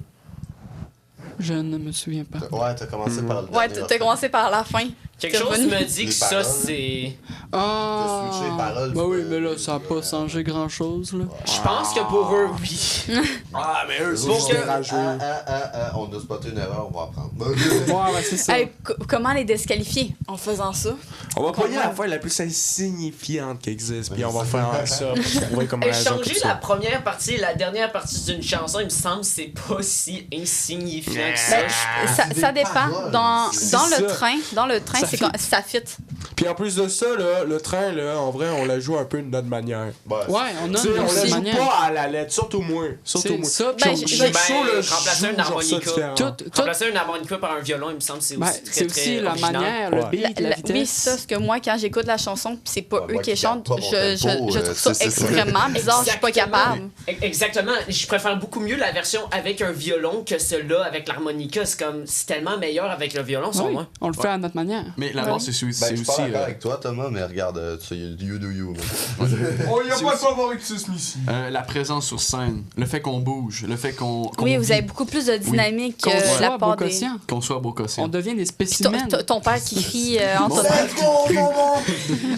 Je ne me souviens pas. Ouais, t'as commencé par le Ouais, dernier t'as commencé par la fin. Quelque T'es chose revenu. me dit Les que ça, paroles. c'est. Ah! T'as switché les paroles, Bah tu oui, peux- mais là, ça a pas changé grand-chose, là. Je pense que pour eux, oui. Ah, mais eux, Pour que- On a spoté une erreur, on va apprendre. Ouais, c'est ça. Hey, comment les disqualifier en faisant ça? On va pogner la fois la plus insignifiante qui existe, puis on va faire ça pour trouver comment raison Changer comme ça. la première partie et la dernière partie d'une chanson, il me semble que c'est pas si insignifiant que ça. Ben, ça dépend. paroles. Dans C'est le ça. train, Ça c'est fit. quand ça fit. Puis en plus de ça, là, le train, là, en vrai, on la joue un peu de notre manière. Ouais, on a Tu sais, une on la joue manière. pas à la lettre, surtout moi. Surtout C'est moi. ça. Ben, puis je- on- je- Chaud, là, je remplacer joue une genre ça harmonica. différent. tout- Remplacer une harmonica par un violon, il me semble que c'est ben, aussi très, c'est très aussi la original. manière, le Ouais. beat, la vitesse. Oui, ça, parce que moi, quand j'écoute la chanson, pis c'est pas Ouais, eux moi qui qui garde chantent, pas mon je tempo, trouve ça c'est ça. extrêmement bizarre, je suis pas capable. Exactement. Je préfère beaucoup mieux la version avec un violon que celle-là avec l'harmonica. C'est tellement meilleur avec le violon, selon Oui, moi. on le fait à notre manière. Mais la Ouais. base, c'est Ben, aussi. je suis pas d'accord avec toi, Thomas, mais regarde, you do you. man. Oh, y'a pas de favoritisme ici. La présence sur scène, le fait qu'on bouge, le fait qu'on. Oui, qu'on vous avez beaucoup plus de dynamique Qu'on que soit la part des... Bocossian. Qu'on soit beau On quotient. devient des Puis ton, spécimens. ton père qui crie Antonin.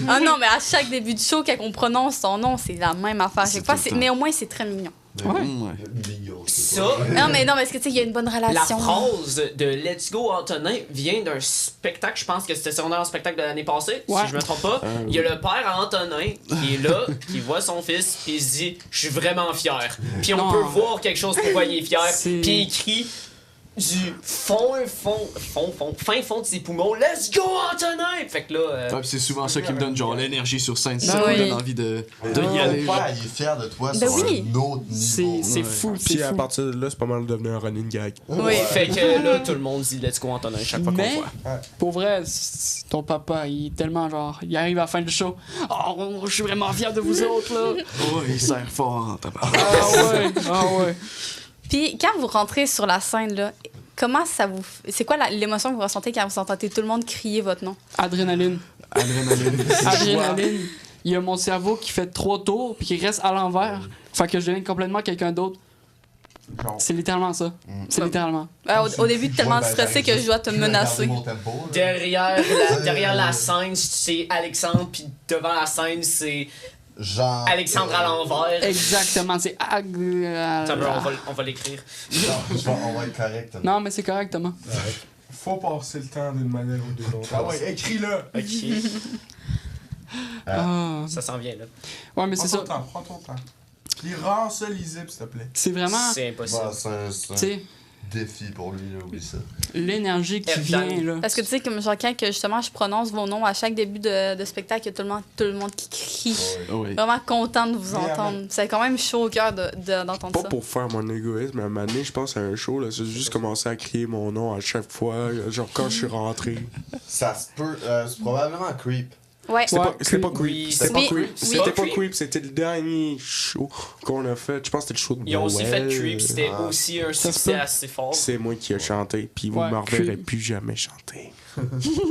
Ah non, mais à chaque début de show, quand on prononce son nom, c'est la même affaire. C'est Chaque fois, tout le temps. mais au moins, c'est très mignon. Ouais. Ça, Non, mais parce que tu sais, il y a une bonne la relation. phrase de Let's Go Antonin vient d'un spectacle, je pense que c'était son dernier spectacle de l'année passée, Ouais. si je me trompe pas. Il y a le père à Antonin qui est là, qui voit son fils, puis il se dit « Je suis vraiment fier ». Puis on Non. peut voir quelque chose pourquoi il est fier, C'est- puis il crie du fin fond de ses poumons « Let's go Antonin ». Fait que là... Ouais, pis c'est souvent ça qui me donne genre l'énergie sur scène, c'est Ben ça qui me oui. donne envie de Ton y aller. père, il est fier de toi Ben sur oui. un autre niveau. C'est fou, c'est Puis à fou. partir de là, c'est pas mal devenu un running gag. Oui. Fait que là, tout le monde dit Let's go Antonin chaque fois qu'on Mais, le voit. pour vrai, ton papa, il est tellement genre, il arrive à la fin du show. Oh, je suis vraiment fier de vous autres, là. Oh, il serre fort en tabac. Ah ouais. Puis quand vous rentrez sur la scène, là, comment ça vous... C'est quoi l'émotion que vous ressentez quand vous entendez tout le monde crier votre nom? Adrénaline. Adrénaline. Adrénaline. Il y a mon cerveau qui fait 3 tours puis qui reste à l'envers. Fait que je deviens complètement quelqu'un d'autre. C'est littéralement ça. C'est littéralement. Au début, t'es tellement stressé que je dois te menacer. Derrière la scène, c'est Alexandre, puis devant la scène, c'est Genre. Alexandre à l'envers. Exactement, c'est Attends, on va l'écrire. On va être correct. Non, mais c'est correct, Thomas. Faut passer le temps d'une manière ou d'une autre. Ah ouais, écris-le! Ok, Ah. ça s'en vient là. Ouais, mais c'est ça. Prends ton temps. Puis rends ça lisible, s'il te plaît. C'est vraiment, C'est Ouais, impossible. c'est un tu sais, défi pour lui, là, oublie ça. l'énergie qui Erdan. vient, là. Parce que tu sais, comme genre quand que, justement je prononce vos noms à chaque début de spectacle, il y a tout le monde qui crie. Oui. Vraiment content de vous Mais entendre. C'est quand même chaud au cœur d'entendre Pas ça. pour faire mon égoïsme, mais à un moment donné, je pense à un show, là, c'est juste commencer à crier mon nom à chaque fois, genre quand je suis rentré. Ça se peut, c'est probablement creep. Ouais. C'était pas creep. Oui, C'était c'est- pas oui, creep. oui. C'était pas Creep. creep, c'était le dernier show qu'on a fait. Je pense que c'était le show de Ils ont aussi fait Noël. Creep, c'était Ah. aussi un Ça se succès peut. assez fort. C'est moi qui ai chanté, puis vous Ouais, me reverrez Creep. plus jamais chanter.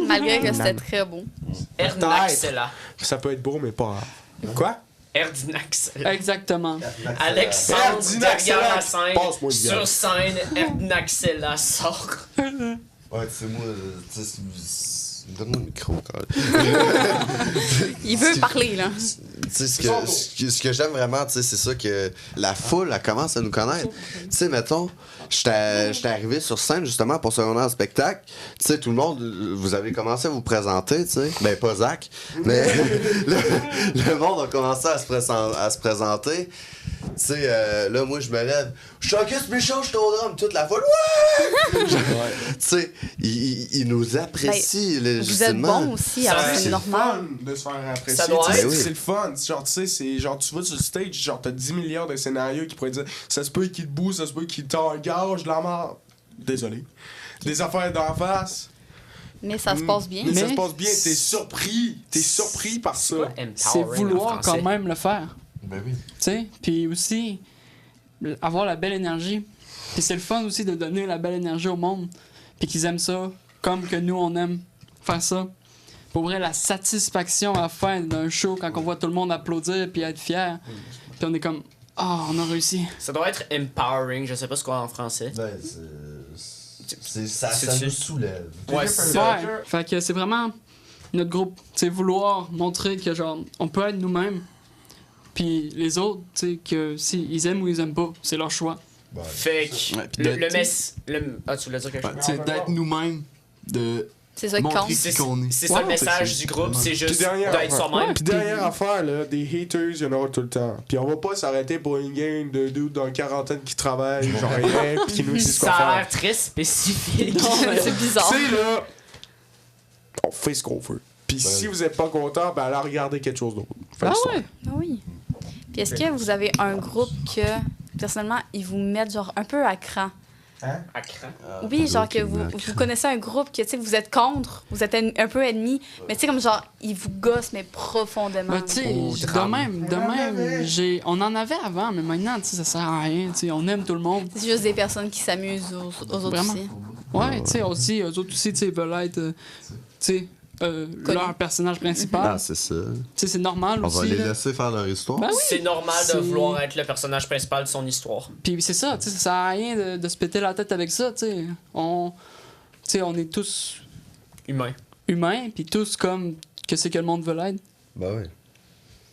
Malgré que c'était très beau. Erdnaxela. Ça peut être beau, mais pas grave. Quoi? Erdnaxela. Exactement. Alexandre Erdnaxela. derrière la scène, Passe-moi le gars. sur scène, Erdnaxela sort. Ouais, tu sais, moi, tu sais, donne-moi le micro, quand Il veut parler, là. Tu sais, ce que j'aime vraiment, tu sais, c'est ça que la foule, elle commence à nous connaître. Tu sais, mettons, j'étais arrivé sur scène, justement, pour ce moment en spectacle. Tu sais, tout le monde, vous avez commencé à vous présenter, tu sais. Ben, pas Zach, mais le monde a commencé à se présenter. Tu sais, là, moi, je me lève. Je suis Auguste Méchant, je suis au drum, toute la foule. Ouais! Tu sais, ils nous apprécient, Vous êtes légitimement. bon aussi, Ça, alors c'est c'est le normal. fun de se faire apprécier. Ça doit Tu sais, être. c'est le fun. Genre, tu sais, c'est genre, tu vas sur le stage, genre, t'as 10 milliards de scénarios qui pourraient dire ça se peut qu'il te boue, ça se peut qu'il t'engage de la mort. Désolé. Des affaires d'en face. Mais ça se passe bien. Mais ça Mais se passe bien, t'es surpris. T'es surpris par ça. C'est vouloir quand même le faire. Ben oui. Tu sais, puis aussi avoir la belle énergie. Puis c'est le fun aussi de donner la belle énergie au monde. Puis qu'ils aiment ça, comme que nous, on aime faire ça. Pour vrai, la satisfaction à la fin d'un show, quand on voit tout le monde applaudir puis être fier. Puis on est comme, ah, on a réussi. Ça doit être empowering, je sais pas ce quoi en français. Ben, ça C'est- nous soulève. Ouais, c'est ça. Ouais. Fait que c'est vraiment notre groupe. Tu sais, vouloir montrer que, genre, on peut être nous-mêmes. Puis les autres, tu sais, que s'ils aiment ou ils aiment pas, c'est leur choix. Fait que Ouais, puis le d'être- mess. Ah, tu voulais dire quelque chose? Tu sais, d'être nous-mêmes, de C'est ça qui compte. montrer C'est qui qu'on est. c'est ça Ouais, le message c'est ça. du groupe, c'est Puis juste derrière, d'être soi-même. Puis derrière affaire, là, des haters, il y en aura tout le temps. Puis on va pas s'arrêter pour une game de dudes dans la quarantaine qui travaillent, genre rien, puis qui nous disent quoi Ça a faire. l'air très spécifique. C'est bizarre. Tu sais, là, on fait ce qu'on veut. Puis si vous êtes pas content, ben allez regarder quelque chose d'autre. Fait Ah ça. ouais? Ah oui. Puis est-ce que vous avez un groupe que, personnellement, ils vous mettent genre un peu à cran? À cran. Oui, genre que vous connaissez un groupe que, tu sais, vous êtes contre, vous êtes un peu ennemis, mais tu sais, comme genre, ils vous gossent, mais profondément. Ben, tu sais, Au de drame. même, on en avait avant, mais maintenant, tu sais, ça sert à rien, tu sais, on aime tout le monde. C'est juste des personnes qui s'amusent aux autres Vraiment. aussi. Ouais, tu sais, aussi, eux autres aussi, tu sais, veulent être, tu sais, leur personnage principal. Ah, c'est ça. Tu sais, c'est normal On aussi. va les là. laisser faire leur histoire. Ben oui. C'est normal de C'est- vouloir être le personnage principal de son histoire. Puis c'est ça, tu sais, ça sert à rien de se péter la tête avec ça, tu sais. Tu sais, on est tous Humain. humains, puis tous comme que c'est que le monde veut l'être. Ben oui.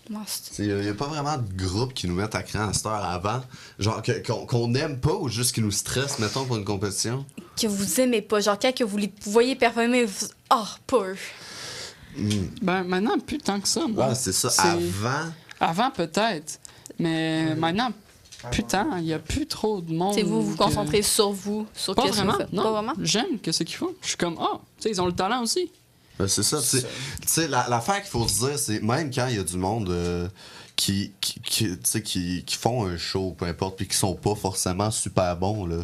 Moi, c'est- Il n'y a pas vraiment de groupe qui nous mettent à cran à cette heure avant. Genre qu'on n'aime pas ou juste qui nous stresse, mettons, pour une compétition. que vous aimez pas, genre quand que vous les voyez performer, vous... oh, pas eux. Ben maintenant, plus tant que ça, moi. Ouais, c'est ça. C'est- Avant. Avant, peut-être. Mais maintenant, putain, il n'y a plus trop de monde. C'est vous vous que- concentrez sur vous, sur Pas qu'est-ce que vous vraiment, faites. non. Pas vraiment? J'aime que ce qu'ils font. Je suis comme, ah, tu sais, ils ont le talent aussi. Ben, c'est ça. Tu sais, l'affaire qu'il faut se dire, c'est même quand il y a du monde tu sais, qui font un show, peu importe, puis qui sont pas forcément super bons, là.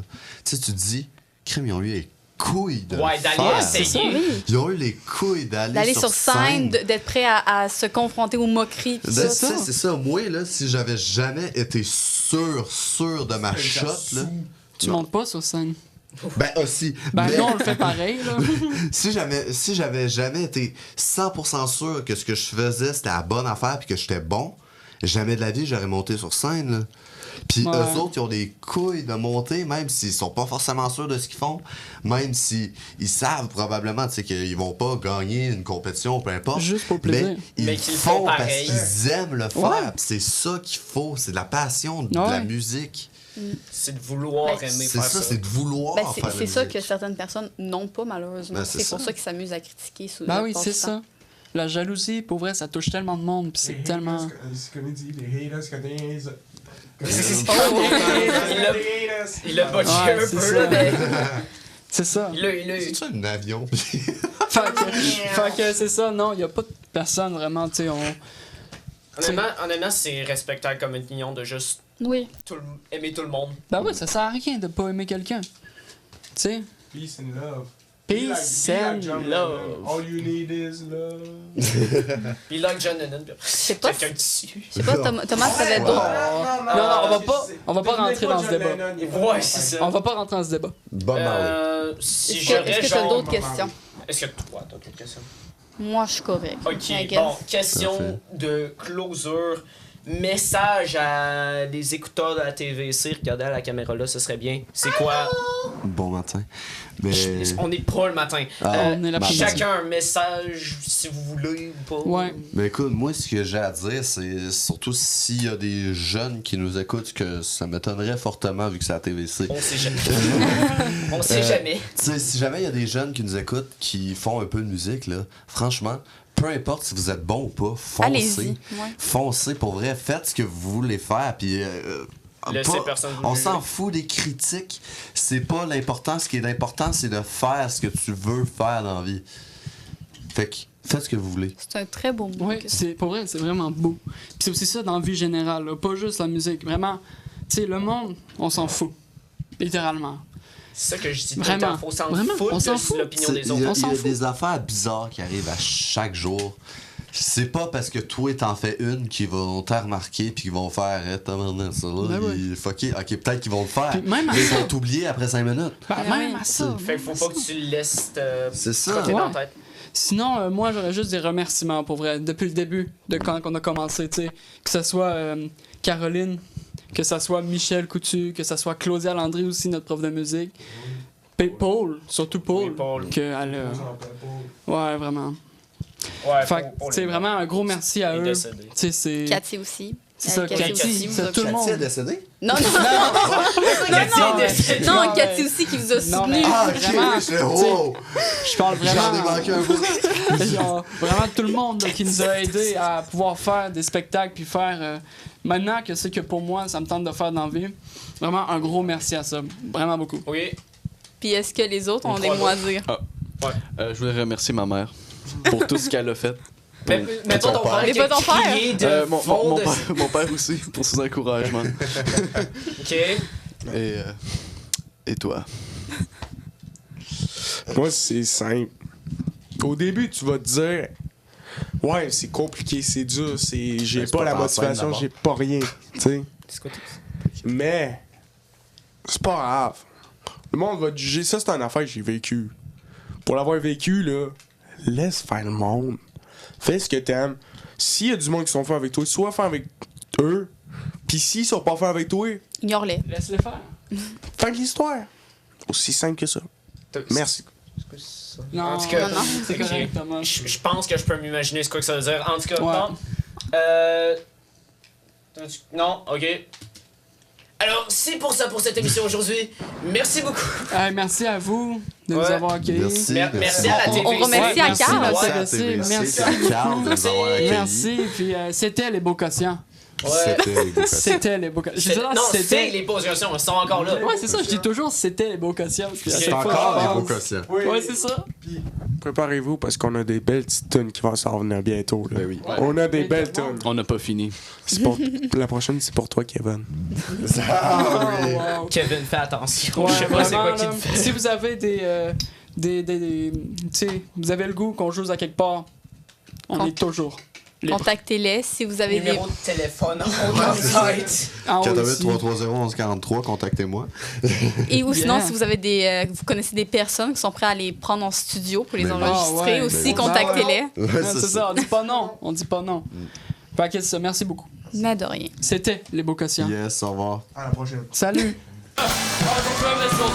Tu sais, tu te dis, crème, ils ont eu les couilles de Ouais, le d'aller faire. essayer. Oui. Ils ont eu les couilles D'aller sur scène, d'être prêt à se confronter aux moqueries. pis Ben, ça. c'est ça. Moi, là, si j'avais jamais été sûr de ma shot, là. Tu Non. montes pas sur scène. Ben, aussi. Ben mais non, on le fait pareil, là. si j'avais jamais été 100% sûr que ce que je faisais, c'était la bonne affaire puis que j'étais bon, jamais de la vie, j'aurais monté sur scène, là. Puis Ouais. eux autres, ils ont des couilles de monter, même s'ils sont pas forcément sûrs de ce qu'ils font, même s'ils savent probablement, tu sais, qu'ils vont pas gagner une compétition, peu importe. Juste pour le plaisir. Mais ils Mais le qu'ils font font parce pareil. qu'ils aiment le faire. Ouais. Puis c'est ça qu'il faut, c'est de la passion, de Ouais. la musique. C'est de vouloir Ben, aimer C'est faire ça, ça. c'est de vouloir Ben, faire de la c'est ça musique. que certaines personnes n'ont pas, malheureusement. Ben, c'est c'est pour ça. ça qu'ils s'amusent à critiquer. Sous Ben la oui, plupart c'est du temps. ça. La jalousie, pour vrai, ça touche tellement de monde, puis c'est tellement... C'est qu'on dit, les haters connaissent. Il l'a botché Ouais, un c'est peu, ça. là, mais. C'est ça. Il l'a eu. C'est un avion. Fait que c'est ça, non, y a pas de personne vraiment, tu sais, Honnêtement, c'est respectable comme opinion de juste Oui. aimer tout le monde. Ben ouais, ça sert à rien de pas aimer quelqu'un. Tu sais? Peace and love. Peace Be like and John love. Lennon. All you need is love. Puis like John Lennon, Je sais pas, quelqu'un dessus. je sais pas, Thomas, t'avais d'autres. Non, on va pas rentrer dans ce débat. Ouais, c'est ça. On va pas rentrer dans ce débat. Bob Marley. Si Est-ce j'aurais que t'as genre. d'autres questions? Est-ce que toi, t'as d'autres questions? Moi, je suis correct. Ok, I guess. bon, question Parfait. de closure. Message à des écouteurs de la TVC, regardez à la caméra là, ce serait bien. C'est quoi? Bon matin. Mais. On n'est pas le matin. Ah, on est l'après-midi. Chacun un message, si vous voulez ou pas. Ouais. Mais écoute, moi, ce que j'ai à dire, c'est surtout s'il y a des jeunes qui nous écoutent, que ça m'étonnerait fortement vu que c'est à la TVC. On sait jamais. On sait jamais. Tu sais, si jamais il y a des jeunes qui nous écoutent, qui font un peu de musique, là, franchement, peu importe si vous êtes bon ou pas, foncez. Allez-y. Ouais. Foncez, pour vrai, faites ce que vous voulez faire, puis... Laissez pas- personne vous on juger. s'en fout des critiques. C'est pas l'important. Ce qui est important, c'est de faire ce que tu veux faire dans la vie. Fait que, faites ce que vous voulez. C'est un très beau mot. Ouais, c'est pour vrai, c'est vraiment beau. Puis c'est aussi ça dans la vie générale, là, pas juste la musique. Vraiment, tu sais, le monde, on s'en fout. Littéralement. C'est ça que je dis tout le Vraiment. temps. Faut s'en Vraiment, on foutre s'en de fout. l'opinion Il des y autres. a, On s'en il y a fout. des affaires bizarres qui arrivent à chaque jour. C'est pas parce que toi t'en fais une qu'ils vont te remarquer puis qu'ils vont faire tabarnak, ça là, Ben ouais. fucké. Ok, peut-être qu'ils vont le faire. Puis même à Mais ils ça. vont t'oublier après 5 minutes. Ben, Ah même oui. à ça. Fait qu'il faut pas que tu le laisses te C'est ça. trotter dans Ouais. la tête. Sinon, moi, j'aurais juste des remerciements pour vrai. Depuis le début, de quand on a commencé, tu sais. Que ce soit Caroline, que ce soit Michel Coutu, que ce soit Claudia Landry aussi, notre prof de musique. Paul, surtout Paul. Oui, Paul. Que elle a- Ouais, vraiment. Ouais, Fait que, tu sais, vraiment un gros merci à Il est eux. décédé. Tu sais, c'est. Cathy aussi. C'est ça, Cathy Cathy, aussi vous c'est a- tout le Cathy est monde. décédée? Non, non, Cathy non, est décédée. non, Non, Cathy mais- aussi qui vous a Non, soutenu. mais- Ah, ok, Vraiment, oui, je fais tu sais, wow! Je parle J'en ai vraiment. manqué un bout. Genre, vraiment tout le monde là, qui nous a aidés à pouvoir faire des spectacles puis faire maintenant que c'est que pour moi ça me tente de faire dans la vie. Vraiment un gros merci à ça, vraiment beaucoup. Oui. Puis est-ce que les autres ont des Trois mots à dire? Je voudrais remercier ma mère pour tout ce qu'elle a fait. Mais mettons ton père. Mais qui a pas ton père. crié de fond de- Mon père aussi, pour ses encouragements. Ok. Et toi? Moi, c'est simple. Au début, tu vas te dire, ouais, c'est compliqué, c'est dur, j'ai Ben, c'est pas pas la en scène, motivation, d'abord. j'ai pas rien, tu sais. C'est quoi Mais, c'est pas grave. Le monde va te juger. Ça, c'est une affaire que j'ai vécu. Pour l'avoir vécu, là, laisse faire le monde. Fais ce que t'aimes. S'il y a du monde qui sont faits avec toi, sois fait avec eux. Pis s'ils sont pas faits avec toi, Ignore-les. Laisse-les faire. fin de l'histoire. Aussi simple que ça. Merci. Non, En tout cas, non, non. c'est correct, Thomas. Je pense que je peux m'imaginer ce que ça veut dire. En tout cas, Ouais. non. Non, ok. Alors, c'est pour ça pour cette émission aujourd'hui. Merci beaucoup. Merci à vous de nous Ouais. avoir accueillis. Merci à la TVC. On remercie à Merci, Carl. merci, Merci à merci, TVC, merci c'est à Carl de nous avoir accueillis. Merci, puis c'était les Bocatiens. C'était les beaux C'était les Bocatiens. Je dis Non, c'est les positions, ils sont encore là. Ouais, c'est ça, je dis toujours c'était les Bocatiens. Puis à C'est chaque fois, encore je des beaux pense- quotients. Ouais, c'est ça. Préparez-vous parce qu'on a des belles petites tunes qui vont s'en venir bientôt. Là. Ben oui. On a des Ouais. belles tunes. On n'a pas fini. C'est pour... La prochaine, c'est pour toi, Kevin. Wow. Kevin, fais attention. Ouais, Je sais pas c'est quoi vraiment, qui là, te fait. si vous avez tu sais, vous avez le goût qu'on joue à quelque part, on Con- est toujours libre. Contactez-les si vous avez des... Numéro de téléphone en tête. En haut 88 ici. 330 1143, contactez-moi. Et ou sinon, Yeah. si vous avez vous connaissez des personnes qui sont prêtes à les prendre en studio pour les Mais oui. enregistrer Ah ouais. aussi, Mais oui. contactez-les. Ouais, Ouais, c'est ça, on dit pas non. On dit pas non. Fait que c'est ça, merci beaucoup. Mais de rien. C'était les Bocatiens. Yes, au revoir. À la prochaine. Salut! On se retrouve le soir de